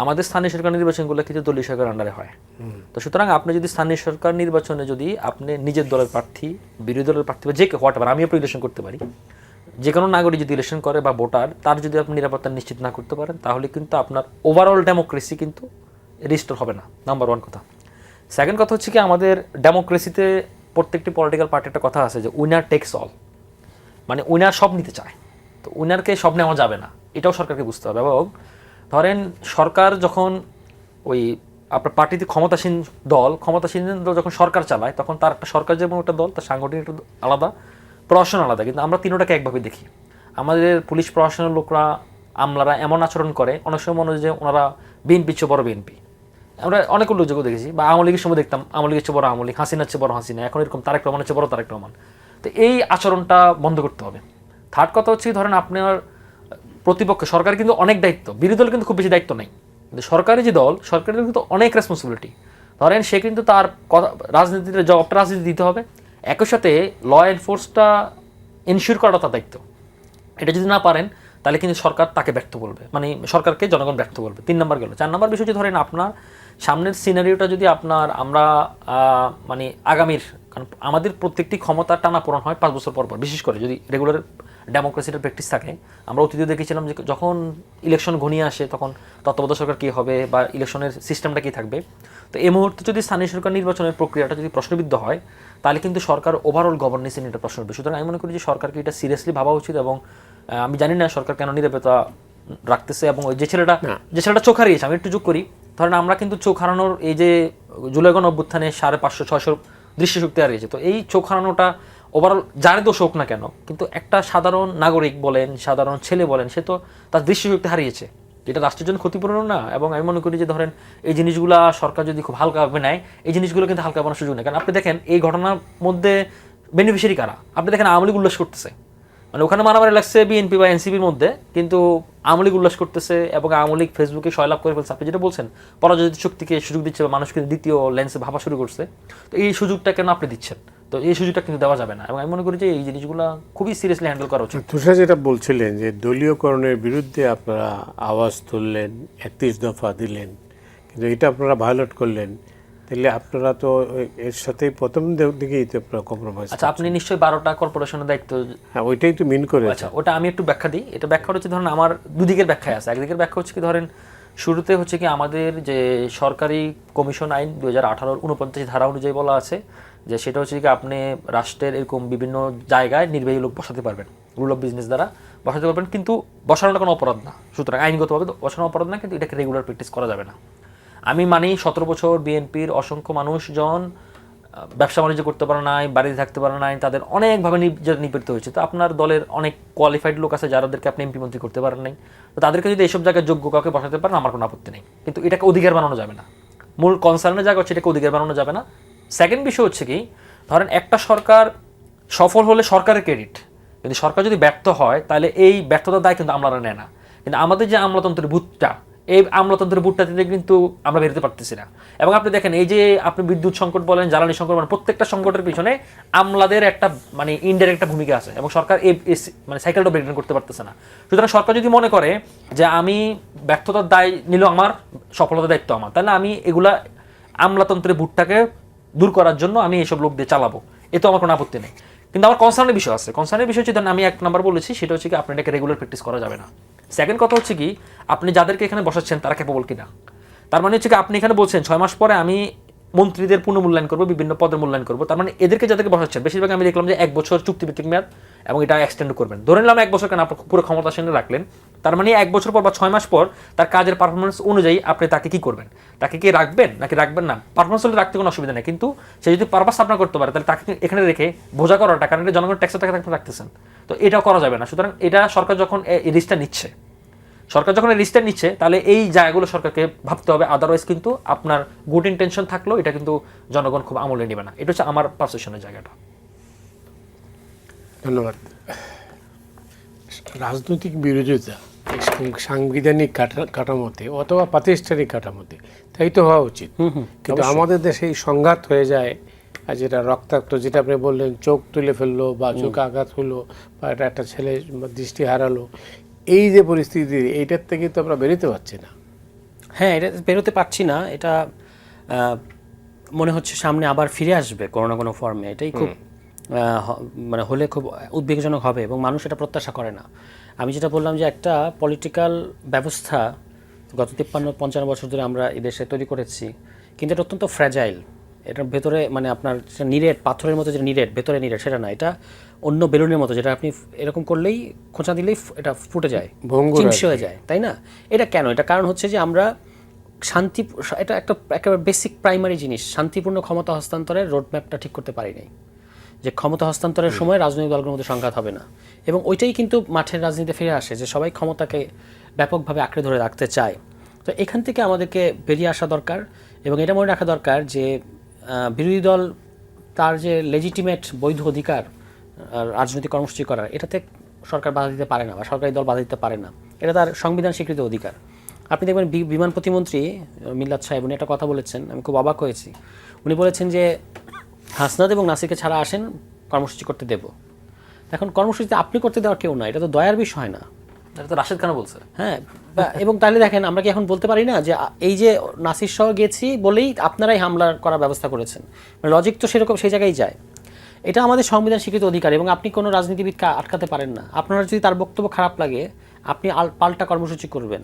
আমাদের স্থানীয় সরকার নির্বাচনগুলো কিন্তু দলীয় সরকার আন্ডারে হয়। তো সুতরাং আপনি যদি স্থানীয় সরকার নির্বাচনে যদি আপনি নিজের দলের প্রার্থী, বিরোধী দলের প্রার্থী বা যে হোয়াট এভার, আমিও ইলেকশন করতে পারি, যে কোনো নাগরিক যদি ইলেকশন করে বা ভোটার, তার যদি আপনি নিরাপত্তা নিশ্চিত না করতে পারেন, তাহলে কিন্তু আপনার ওভারঅল ডেমোক্রেসি কিন্তু রিস্টোর হবে না, নাম্বার 1 কথা। সেকেন্ড কথা হচ্ছে কি, আমাদের ডেমোক্রেসিতে প্রত্যেকটি পলিটিক্যাল পার্টি একটা কথা আছে যে উইনার টেকস অল, মানে উইনার সব নিতে চায়। তো উইনারকে সব নেওয়া যাবে না, এটাও সরকারকে বুঝতে হবে। এবং ধরেন সরকার যখন ওই আপনার পার্টিতে ক্ষমতাসীন দল যখন সরকার চালায়, তখন তার একটা সরকার যেমন একটা দল, তার সাংগঠনিক একটা আলাদা, প্রশাসন আলাদা, কিন্তু আমরা তিনোটাকে একভাবে দেখি। আমাদের পুলিশ প্রশাসনের লোকরা, আমলারা এমন আচরণ করে, অনেক সময় মনে হয় যে ওনারা বিএনপির চেয়ে বড় বিএনপি। আমরা অনেক উল্লেখযোগ্য দেখেছি, বা আওয়ামী লীগের সময় দেখতাম আওয়ামী লীগের চেয়ে বড় আওয়ামী লীগ, হাসিনার চেয়ে বড় হাসিনা, এখন এরকম তারেক রহমানের চেয়ে বড় তারেক রহমান। তো এই আচরণটা বন্ধ করতে হবে। থার্ড কথা হচ্ছে, ধরেন আপনার প্রতিপক্ষ সরকার কিন্তু অনেক দায়িত্ব, বিরোধী দল কিন্তু খুব বেশি দায়িত্ব নেই, কিন্তু সরকারি যে দল, সরকারের কিন্তু অনেক রেসপন্সিবিলিটি। ধরেন সে কিন্তু তার রাজনীতিতে জবাবটা রাজনীতি দিতে হবে, একই সাথে ল এনফোর্সটা এনশিওর করাটা তার দায়িত্ব। এটা যদি না পারেন তাহলে কিন্তু সরকার তাকে ব্যর্থ বলবে, মানে সরকারকে জনগণ ব্যর্থ বলবে। 3 নম্বর গেল। 4 নম্বর বিষয়, ধরেন আপনার সামনের সিনারিওটা যদি আমরা মানে আগামীর, কারণ আমাদের প্রত্যেকটি ক্ষমতা টানা পূরণ হয় 5 বছর পর পর, বিশেষ করে যদি রেগুলার ডেমোক্রেসিটার প্র্যাকটিস থাকে। আমরা অতীতে দেখেছিলাম যে যখন ইলেকশন ঘনিয়ে আসে তখন তত্ত্বাবধায়ক সরকার কী হবে বা ইলেকশনের সিস্টেমটা কী থাকবে। তো এই মুহূর্তে যদি স্থানীয় সরকার নির্বাচনের প্রক্রিয়াটা যদি প্রশ্নবিদ্ধ হয়, তাহলে কিন্তু সরকার ওভারঅল গভর্নেন্স নিয়ে এটা প্রশ্ন হবে। সুতরাং আমি মনে করি যে সরকারকে এটা সিরিয়াসলি ভাবা উচিত। এবং আমি জানি না সরকার কেন নিরাপত্তা রাখতেছে। এবং যে ছেলেটা চোখ হারিয়েছে, আমি একটু যোগ করি, ধরেন আমরা কিন্তু চোখ হারানোর এই যে জুলাই গণ অভ্যুত্থানে 550-600 দৃশ্যশক্তি হারিয়েছে, তো এই চোখ হারানোটা ওভারঅল যারে দোষ হোক না কেন, কিন্তু একটা সাধারণ নাগরিক বলেন, সাধারণ ছেলে বলেন, সে তো তার দৃষ্টিশক্তি হারিয়েছে, যেটা রাষ্ট্রের জন্য ক্ষতিপূরণ না। এবং আমি মনে করি যে ধরেন এই জিনিসগুলো সরকার যদি খুব হালকাভাবে নেয়, এই জিনিসগুলো কিন্তু হালকা বানানোর সুযোগ নেই। কারণ আপনি দেখেন এই ঘটনার মধ্যে বেনিফিশিয়ারি কারা, আপনি দেখেন আওয়ামী লীগ উল্লাস করতেছে, মানে ওখানে মারামারি লাগছে বিএনপি বা এনসিপির মধ্যে, কিন্তু আওয়ামী লীগ উল্লাস করতেছে এবং আওয়ামী লীগ ফেসবুকে সয়লাভ করে ফেলছে। আপনি যেটা বলছেন পরাজিত শক্তিকে সুযোগ দিচ্ছে বা মানুষকে দ্বিতীয় লেন্সে ভাবা শুরু করছে, তো এই সুযোগটা কেন আপনি দিচ্ছেন? তো এই সুযোগটা কিন্তু দেওয়া যাবে না। এবং আমি মনে করি যে এই জিনিসগুলো খুবই সিরিয়াসলি হ্যান্ডেল করা উচিত। তুষার যেটা বলছিলেন যে দলীয়করণের বিরুদ্ধে আপনারা আওয়াজ তুললেন, 31 দফা দিলেন, কিন্তু এটা আপনারা ভায়োলেট করলেন, তাহলে আপনারা তো এর সাথে প্রথম দিকেই তো আপনারা কম্প্রোমাইজ। আচ্ছা, আপনি নিশ্চয়ই 12টা কর্পোরেশনের দায়িত্ব। হ্যাঁ, ওইটাই তো মিন করে। আচ্ছা, ওটা আমি একটু ব্যাখ্যা দিই। এটা ব্যাখ্যা হচ্ছে ধরেন আমার দুদিকের ব্যাখ্যায় আছে। একদিকের ব্যাখ্যা হচ্ছে কি, ধরেন শুরুতে হচ্ছে কি আমাদের যে সরকারি কমিশন আইন 2018 49 ধারা অনুযায়ী বলা আছে যে সেটা হচ্ছে কি আপনি রাষ্ট্রের এরকম বিভিন্ন জায়গায় নির্বাহী লোক বসাতে পারবেন, রুল অফ বিজনেস দ্বারা বসাতে পারবেন, কিন্তু বসানোটা কোনো অপরাধ না। সুতরাং আইনগতভাবে বসানো অপরাধ না, কিন্তু এটাকে রেগুলার প্র্যাকটিস করা যাবে না। আমি মানি 17 বছর বিএনপির অসংখ্য মানুষজন ব্যবসা বাণিজ্য করতে পারে নাই, বাড়িতে থাকতে পারে নাই, তাদের অনেকভাবে নিপীড়িত হয়েছে। তো আপনার দলের অনেক কোয়ালিফাইড লোক আছে যাদেরকে আপনি এমপি মন্ত্রী করতে পারেন নাই, তো তাদেরকে যদি এইসব জায়গায় যোগ্য কাউকে বসাতে পারেন আমার কোনো আপত্তি নেই, কিন্তু এটাকে অধিকার বানানো যাবে না। মূল কনসার্নের জায়গা হচ্ছে এটাকে অধিকার বানানো যাবে না। সেকেন্ড বিষয় হচ্ছে কি, ধরেন একটা সরকার সফল হলে সরকারের ক্রেডিট, কিন্তু সরকার যদি ব্যর্থ হয় তাহলে এই ব্যর্থতার দায় কিন্তু আমলারা নেয় না। কিন্তু আমাদের যে আমলাতন্ত্রের ভূতটা, এই আমলাতন্ত্রের ভূতটা থেকে কিন্তু আমরা বেরোতে পারতেছি না। এবং আপনি দেখেন এই যে আপনি বিদ্যুৎ সংকট বলেন, জ্বালানি সংকট বলেন, প্রত্যেকটা সংকটের পিছনে আমলাদের একটা মানে ইনডাইরেক্ট একটা ভূমিকা আছে, এবং সরকার এই মানে সাইকেলটা ব্রেকডাউন করতে পারতেছে না। সুতরাং সরকার যদি মনে করে যে আমি ব্যর্থতার দায় নিল আমার, সফলতার দায়িত্ব আমার, তাহলে আমি এগুলা আমলাতন্ত্রের ভূতটাকে দূর করার জন্য আমি এইসব লোক দিয়ে চালাবো, এতে আমার কোনো আপত্তি নেই। কিন্তু আমার কনসার্নের বিষয় আছে। কনসার্নের বিষয় হচ্ছে, আমি এক নাম্বার বলেছি, সেটা হচ্ছে কি আপনি এটাকে রেগুলার প্র্যাকটিস করা যাবে না। সেকেন্ড কথা হচ্ছে কি, আপনি যাদেরকে এখানে বসাচ্ছেন তারা ক্যাপেবল কিনা। তার মানে হচ্ছে কি আপনি এখানে বলছেন 6 মাস পরে আমি মন্ত্রীদের পুনর্মূল্যায়ন করবো, বিভিন্ন পদের মূল্যায়ন করবো। তার মানে এদেরকে যাদেরকে বসাচ্ছেন বেশিরভাগ আমি দেখলাম যে 1 বছর চুক্তিভিত্তিক মেয়াদ, এবং এটা এক্সটেন্ড করবেন। ধরে নিলাম 1 বছর কেন আপনি পুরো ক্ষমতাসীনে রাখলেন, তার মানে 1 বছর পর বা 6 মাস পর তার কাজের পারফরমেন্স অনুযায়ী আপনি তাকে কি করবেন, তাকে কি রাখবেন নাকি রাখবেন না। পারফরমেন্স হলে রাখতে কোনো অসুবিধা নেই, কিন্তু সে যদি পারপাস আপনার করতে পারে তাহলে তাকে এখানে রেখে বোঝা করাটা, কারণ এটা জনগণের ট্যাক্সের টাকা আপনি রাখতেছেন, তো এটাও করা যাবে না। সুতরাং এটা সরকার যখন এই রিস্কটা নিচ্ছে, তাহলে এই জায়গাগুলো সরকারকে ভাবতে হবে। আদারওয়াইজ কিন্তু আপনার গুড ইন্টেনশন থাকলেও এটা কিন্তু জনগণ খুব আমলে নেবে না। এটা হচ্ছে আমার পারসেপশনের জায়গাটা। ধন্যবাদ। রাজনৈতিক বিরোধিতা সাংবিধানিক কাঠামোতে অথবা প্রাতিষ্ঠানিক কাঠামোতে তাই তো হওয়া উচিত, কিন্তু আমাদের দেশে এই সংঘাত হয়ে যায়, আর যেটা রক্তাক্ত, যেটা আপনি বললেন চোখ তুলে ফেললো বা চোখে আঘাত হলো বা একটা ছেলে দৃষ্টি হারালো, এই যে পরিস্থিতি, এইটার থেকে তো আমরা বেরোতে পারছি না। হ্যাঁ, এটা বেরোতে পারছি না। এটা মনে হচ্ছে সামনে আবার ফিরে আসবে কোনো না কোনো ফর্মে। এটাই খুব মানে হলে খুব উদ্বেগজনক হবে, এবং মানুষ এটা প্রত্যাশা করে না। আমি যেটা বললাম যে একটা পলিটিক্যাল ব্যবস্থা গত 53-55 বছর ধরে আমরা এই দেশে তৈরি করেছি, কিন্তু এটা অত্যন্ত ফ্র্যাজাইল। এটার ভেতরে মানে আপনার নিরেট, পাথরের মতো যে নিরেট, ভেতরে নিরেট সেটা না, এটা অন্য বেলুনের মতো, যেটা আপনি এরকম করলেই, খোঁচা দিলেই এটা ফুটে যায়, চিমসে হয়ে যায়, তাই না? এটা কেন? এটা কারণ হচ্ছে যে আমরা এটা একটা বেসিক প্রাইমারি জিনিস, শান্তিপূর্ণ ক্ষমতা হস্তান্তরের রোডম্যাপটা ঠিক করতে পারি নাই। যে ক্ষমতা হস্তান্তরের সময় রাজনৈতিক দলগুলোর মধ্যে সংঘাত হবে না, এবং ওইটাই কিন্তু মাঠের রাজনীতিতে ফিরে আসে, যে সবাই ক্ষমতাকে ব্যাপকভাবে আঁকড়ে ধরে রাখতে চায়। তো এখান থেকে আমাদেরকে বেরিয়ে আসা দরকার, এবং এটা মনে রাখা দরকার যে বিরোধী দল তার যে লেজিটিমেট বৈধ অধিকার রাজনৈতিক কর্মসূচি করার, এটাতে সরকার বাধা দিতে পারে না বা সরকারি দল বাধা দিতে পারে না। এটা তার সংবিধান স্বীকৃত অধিকার। আপনি দেখবেন বিমান প্রতিমন্ত্রী মিল্লাত সাহেব উনি একটা কথা বলেছেন, আমি খুব অবাক হয়েছি। উনি বলেছেন যে হাসনাত এবং নাসিরকে ছাড়া আসেন, কর্মসূচি করতে দেব। এখন কর্মসূচিতে আপনি করতে দেওয়ার কেউ না, এটা তো দয়ার বিষয় না। এটা তো রাশেদ খান বলছে। হ্যাঁ, এবং তাহলে দেখেন আমরা কি এখন বলতে পারি না যে এই যে নাসির সহ গেছি বলেই আপনারাই হামলা করার ব্যবস্থা করেছেন? লজিক তো সেরকম সেই জায়গায় যায়। এটা আমাদের সংবিধান স্বীকৃত অধিকার, এবং আপনি কোনো রাজনীতিবিদকে আটকাতে পারেন না। আপনারা যদি তার বক্তব্য খারাপ লাগে আপনি পাল্টা কর্মসূচি করবেন।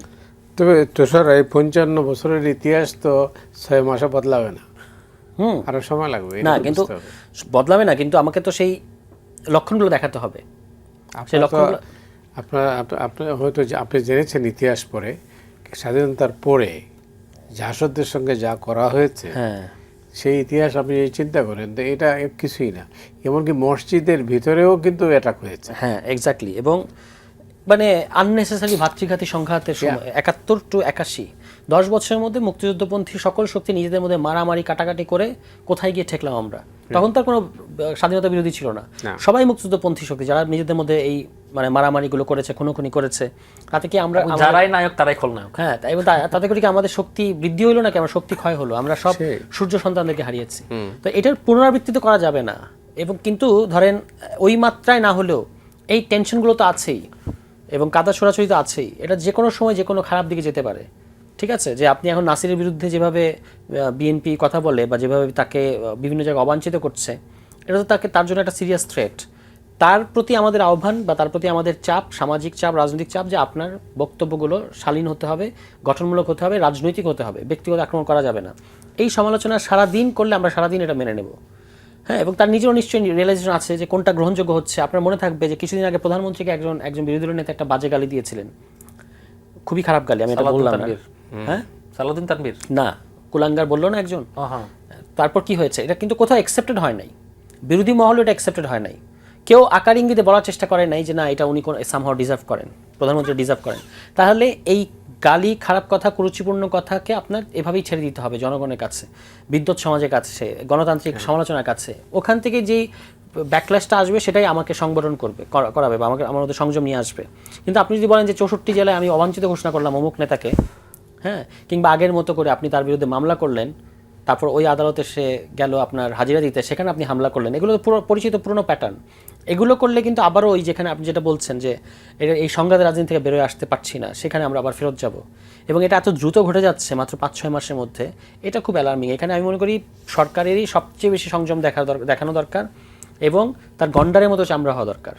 তবে তুষার, এই 55 বছরের ইতিহাস তো 6 মাসে বদলাবে না, আরো সময় লাগবে। না, কিন্তু বদলাবে না, কিন্তু আমাকে তো সেই লক্ষণগুলো দেখাতে হবে। সেই লক্ষণগুলো আপনার হয়তো আপনি জেনেছেন ইতিহাস পড়ে, স্বাধীনতার পরে জাসদের সঙ্গে যা করা হয়েছে, হ্যাঁ, সেই ইতিহাস আপনি যদি চিন্তা করেন তো এটা কিছুই না। এমনকি মসজিদের ভিতরেও কিন্তু অ্যাটাক হয়েছে। হ্যাঁ এক্স্যাক্টলি। এবং মানে আননেসেসারি ভাতৃঘাতী সংঘাতের সময় 71 to 81 10 বছরের মধ্যে মুক্তিযুদ্ধপন্থী সকল শক্তি নিজেদের মধ্যে মারামারি কাটাকাটি করে কোথায় গিয়ে ঠেকলাম আমরা। তখন তার কোনো স্বাধীনতা বিরোধী ছিল না, সবাই মুক্তিযুদ্ধপন্থী শক্তি যারা নিজেদের মধ্যে এই মানে মারামারিগুলো করেছে, খুনোখুনি করেছে। তাতে কি আমরা যারাই নায়ক তারাই খলনায়ক। হ্যাঁ, এবং তাতে করে কি আমাদের শক্তি বৃদ্ধি হইলো নাকি আমার শক্তি ক্ষয় হলো? আমরা সব সূর্য সন্তানদেরকে হারিয়েছি। তো এটার পুনরাবৃত্তি তো করা যাবে না। এবং কিন্তু ধরেন ওই মাত্রায় না হলেও এই টেনশনগুলো তো আছেই এবং কাদা ছোড়াছড়ি তো আছেই। এটা যে কোনো সময় যে কোনো খারাপ দিকে যেতে পারে। ঠিক আছে, যে আপনি এখন নাসিরের বিরুদ্ধে যেভাবে বিএনপি কথা বলে বা যেভাবে তাকে বিভিন্ন জায়গায় অবাঞ্ছিত করছে, এটা তো তার জন্য একটা সিরিয়াস থ্রেট। তার প্রতি আমাদের আহ্বান বা তার প্রতি আমাদের চাপ, সামাজিক চাপ, রাজনৈতিক চাপ, যে আপনার বক্তব্যগুলো শালীন হতে হবে, গঠনমূলক হতে হবে, রাজনৈতিক হতে হবে, ব্যক্তিগত আক্রমণ করা যাবে না। এই সমালোচনা সারাদিন করলে আমরা সারাদিন এটা মেনে নেব। হ্যাঁ, এবং তার নিজেরও নিশ্চয়ই রিয়েলাইজেশন আছে যে কোনটা গ্রহণযোগ্য হচ্ছে। আপনার মনে থাকবে যে কিছুদিন আগে প্রধানমন্ত্রীকে একজন বিরোধী দলের নেতা একটা বাজে গালি দিয়েছিলেন, খুবই খারাপ গালি, আমি এটা বললাম না। হ্যাঁ, সালাউদ্দিন তানভীর না, কুলাঙ্গার বললো না একজন। তারপর কি হয়েছে? এটা কিন্তু কোথাও অ্যাকসেপ্টেড হয় নাই, বিরোধী মহলে এটা অ্যাকসেপ্টেড হয় নাই। কেউ আকার ইঙ্গিতে বলার চেষ্টা করে নাই যে না এটা উনি সামহাও ডিজার্ভ করেন, প্রধানমন্ত্রী ডিজার্ভ করেন। তাহলে এই গালি, খারাপ কথা, কুরুচিপূর্ণ কথাকে আপনার এভাবেই ছেড়ে দিতে হবে জনগণের কাছে, বিদ্যুৎ সমাজের কাছে, গণতান্ত্রিক সমালোচনার কাছে। ওখান থেকে যেই ব্যাকল্যাশটা আসবে সেটাই আমাকে সংবরণ করাবে বা আমার মধ্যে সংযম নিয়ে আসবে। কিন্তু আপনি যদি বলেন যে 64 জেলায় আমি অবাঞ্ছিত ঘোষণা করলাম অমুক নেতাকে, হ্যাঁ, কিংবা আগের মতো করে আপনি তার বিরুদ্ধে মামলা করলেন, তারপর ওই আদালতে সে গেল আপনার হাজিরা দিতে, সেখানে আপনি হামলা করলেন, এগুলো পুরো পরিচিত পুরনো প্যাটার্ন। এগুলো করলে কিন্তু আবারও ওই যেখানে আপনি যেটা বলছেন যে এই সংঘাতের রাজনীতি থেকে বেরোয় আসতে পারছি না, সেখানে আমরা আবার ফেরত যাব। এবং এটা এত দ্রুত ঘটে যাচ্ছে মাত্র 5-6 মাসের মধ্যে, এটা খুব অ্যালার্মিং। এখানে আমি মনে করি সরকারেরই সবচেয়ে বেশি সংযম দেখানো দরকার এবং তার গন্ডারের মতো চামড়া হওয়া দরকার।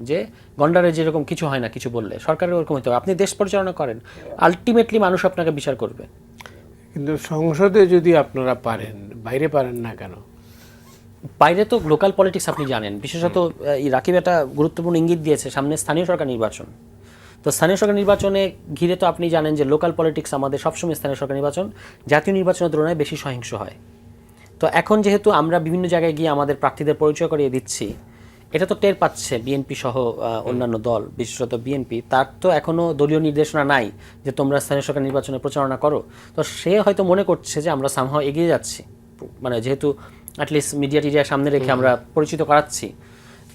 যে গন্ডারের যেরকম কিছু হয় না কিছু বললে, সরকারের ওরকম হতে হবে। আপনি দেশ পরিচালনা করেন, আলটিমেটলি মানুষ আপনাকে বিচার করবে। কিন্তু সংসদে যদি আপনারা পারেন, বাইরে পারেন না কেন? বাইরে তো লোকাল পলিটিক্স আপনি জানেন, বিশেষত এই রাকিব একটা গুরুত্বপূর্ণ ইঙ্গিত দিয়েছে, সামনে স্থানীয় সরকার নির্বাচন। তো স্থানীয় সরকার নির্বাচনে ঘিরে তো আপনি জানেন যে লোকাল পলিটিক্স আমাদের সবসময় স্থানীয় সরকার নির্বাচন জাতীয় নির্বাচনের তুলনায় বেশি সহিংস হয়। তো এখন যেহেতু আমরা বিভিন্ন জায়গায় গিয়ে আমাদের প্রার্থীদের পরিচয় করিয়ে দিচ্ছি, এটা তো টের পাচ্ছে বিএনপি সহ অন্যান্য দল, বিশেষত বিএনপি। তার তো এখনও দলীয় নির্দেশনা নাই যে তোমরা স্থানীয় সরকার নির্বাচনে প্রচারণা করো। তো সে হয়তো মনে করছে যে আমরা সামহাও এগিয়ে যাচ্ছি, মানে যেহেতু অ্যাটলিস্ট মিডিয়া সামনে রেখে আমরা পরিচিত করাচ্ছি।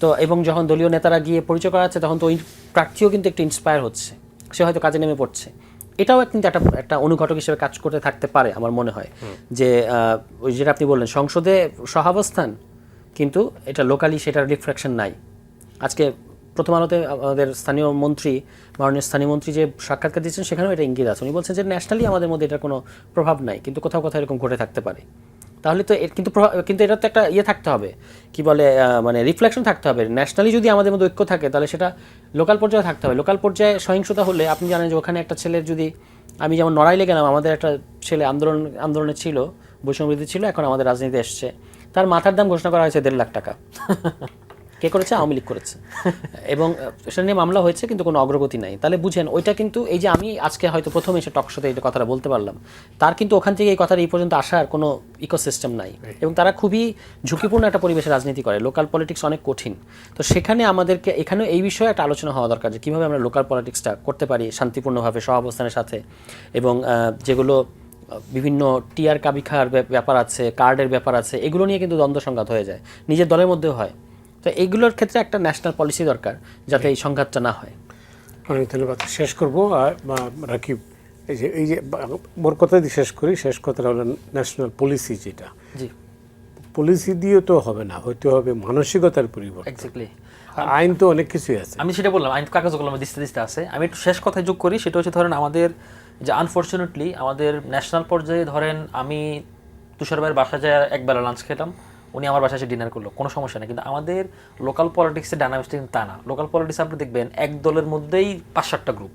তো এবং যখন দলীয় নেতারা গিয়ে পরিচয় করাচ্ছে, তখন তো ওই প্রার্থীও কিন্তু একটু ইন্সপায়ার হচ্ছে, সে হয়তো কাজে নেমে পড়ছে। এটাও কিন্তু একটা অনুঘটক হিসেবে কাজ করতে থাকতে পারে আমার মনে হয়। যে ওই যেটা আপনি বললেন সংসদে সহাবস্থান, কিন্তু এটা লোকালি সেটার রিফ্লেকশন নাই। আজকে প্রথম আলোতে আমাদের স্থানীয় মন্ত্রী, মাননীয় স্থানীয় মন্ত্রী যে সাক্ষাৎকার দিচ্ছেন, সেখানেও এটা ইঙ্গিত আছে। উনি বলছেন যে ন্যাশনালি আমাদের মধ্যে এটার কোনো প্রভাব নাই, কিন্তু কোথাও কোথাও এরকম ঘটে থাকতে পারে। তাহলে তো কিন্তু এটা তো একটা ইয়ে থাকতে হবে, কি বলে মানে রিফ্লেকশন থাকতে হবে। ন্যাশনালি যদি আমাদের মধ্যে ঐক্য থাকে, তাহলে সেটা লোকাল পর্যায়ে থাকতে হবে। লোকাল পর্যায়ে সহিংসতা হলে আপনি জানেন যে ওখানে একটা ছেলের যদি, আমি যেমন নড়াইলে গেলাম, আমাদের একটা ছেলে আন্দোলনে ছিল, বৈষম্যবিরোধী ছিল, এখন আমাদের রাজনীতিতে এসছে, তার মাথার দাম ঘোষণা করা হয়েছে 1.5 লাখ টাকা। কে করেছে? আওয়ামী লীগ করেছে। এবং সেটা নিয়ে মামলা হয়েছে, কিন্তু কোনো অগ্রগতি নাই। তাহলে বুঝেন ওইটা কিন্তু, এই যে আমি আজকে হয়তো প্রথম এসে টকশোতে এই কথাটা বলতে পারলাম, তার কিন্তু ওখান থেকে এই কথাটা এই পর্যন্ত আসার কোনো ইকোসিস্টেম নাই। এবং তারা খুবই ঝুঁকিপূর্ণ একটা পরিবেশে রাজনীতি করে, লোকাল পলিটিক্স অনেক কঠিন। তো সেখানে আমাদেরকে এখানে এই বিষয়ে একটা আলোচনা হওয়া দরকার যে কীভাবে আমরা লোকাল পলিটিক্সটা করতে পারি শান্তিপূর্ণভাবে, সহাবস্থানের সাথে। এবং যেগুলো বিভিন্ন টিআর কাবিখার ব্যাপার আছে, কার্ডের ব্যাপার আছে, এগুলো নিয়ে কিন্তু দ্বন্দ্ব সংঘাত হয়ে যায়, নিজের দলের মধ্যেও হয়। তো এইগুলোর ক্ষেত্রে একটা ন্যাশনাল পলিসি দরকার, যাতে এই সংঘাতটা না হয়। অনেক ধন্যবাদ। শেষ করবো রাকিব, এই যে মোর কথা দিয়ে শেষ কথাটা হলো ন্যাশনাল পলিসি। যেটা জি, পলিসি দিয়ে তো হবে না, হইতে হবে মানসিকতার পরিবর্তন। এক্স্যাক্টলি। আইন তো অনেক কিছুই আছে, আমি সেটা বললাম, আইন কাগজ কলমে দিতে আছে। আমি একটু শেষ কথায় যোগ করি, সেটা হচ্ছে ধরেন আমাদের যে আনফর্চুনেটলি আমাদের ন্যাশনাল পর্যায়ে, ধরেন আমি তুষার ভাইয়ের বাসায় যায় একবেলা লাঞ্চ খেলাম, উনি আমার বাসায় এসে ডিনার করলো, কোনো সমস্যা নেই। কিন্তু আমাদের লোকাল পলিটিক্সের ডায়নামিক্সটা কিন্তু তা না। লোকাল পলিটিক্সে আপনি দেখবেন এক দলের মধ্যেই 5-7টা গ্রুপ,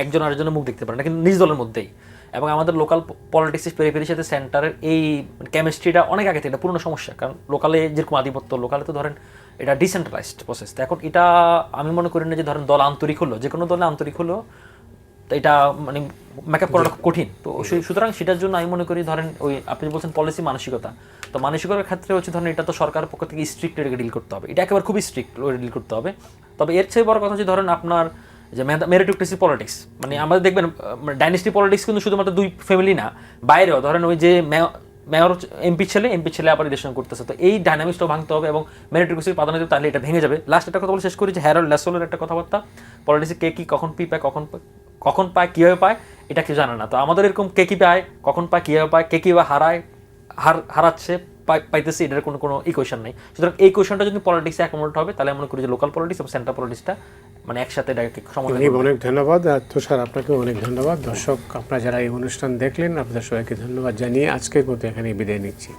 একজন আরেকজনের মুখ দেখতে পারে না, কিন্তু নিজ দলের মধ্যেই। এবং আমাদের লোকাল পলিটিক্সের পেরিফেরির সাথে সেন্টারের এই কেমিস্ট্রিটা অনেক আগে থেকে, এটা পুরনো সমস্যা। কারণ লোকালে যেরকম আধিপত্য, লোকালে তো ধরেন এটা ডিসেন্ট্রালাইজড প্রসেস। তো এখন এটা আমি মনে করি না যে ধরেন দল আন্তরিক হলো, যে কোনো দলে আন্তরিক হলো তো এটা মানে মেকআপ করাটা খুব কঠিন। তো সুতরাং সেটার জন্য আমি মনে করি ধরেন ওই আপনি বলছেন পলিসি মানসিকতা, তো মানসিকতার ক্ষেত্রে হচ্ছে ধরেন এটা তো সরকারের পক্ষ থেকে স্ট্রিক্ট এটাকে ডিল করতে হবে, এটা একেবারে খুবই স্ট্রিক্ট ডিল করতে হবে। তবে এর চেয়ে বড় কথা হচ্ছে ধরেন আপনার যে মেরিটোক্রেসি পলিটিক্স, মানে আমাদের দেখবেন ডাইনেস্টি পলিটিক্স কিন্তু শুধুমাত্র দুই ফ্যামিলি না, বাইরেও ধরেন ওই যে মেয়র এমপি ছেলে আবার ইলেকশন করতেছে, তো এই ডাইনামিক্সটাও ভাঙতে হবে এবং মেরিটোক্রেসির প্রাধান্য দিতে, তাহলে এটা ভেঙে যাবে। লাস্ট একটা কথা বলে শেষ করি যে হ্যারল্ড ল্যাসোলের একটা কথাবার্তা, পলিটিক্সে কে কি কখন পায় কখন পায় কীভাবে পায় এটা কেউ জানে না। তো আমাদের এরকম কে কী পায় কখন পায় কীভাবে পায় কে কীভাবে হারাচ্ছে পাইতেছে, এটার কোনো ইকুয়েশন নেই। সুতরাং এই কোয়েশনটা যদি পলিটিক্সে অ্যাকোমোডেট হবে তাহলে মনে করি যে লোকাল পলিটিক্স এবং সেন্ট্রাল পলিটিক্সটা মানে একসাথে সমাধান। অনেক ধন্যবাদ তুষার, আপনাকে অনেক ধন্যবাদ। দর্শক আপনারা যারা এই অনুষ্ঠান দেখলেন আপনাদের সবাইকে ধন্যবাদ জানিয়ে আজকের মতো এখানে বিদায় নিচ্ছি।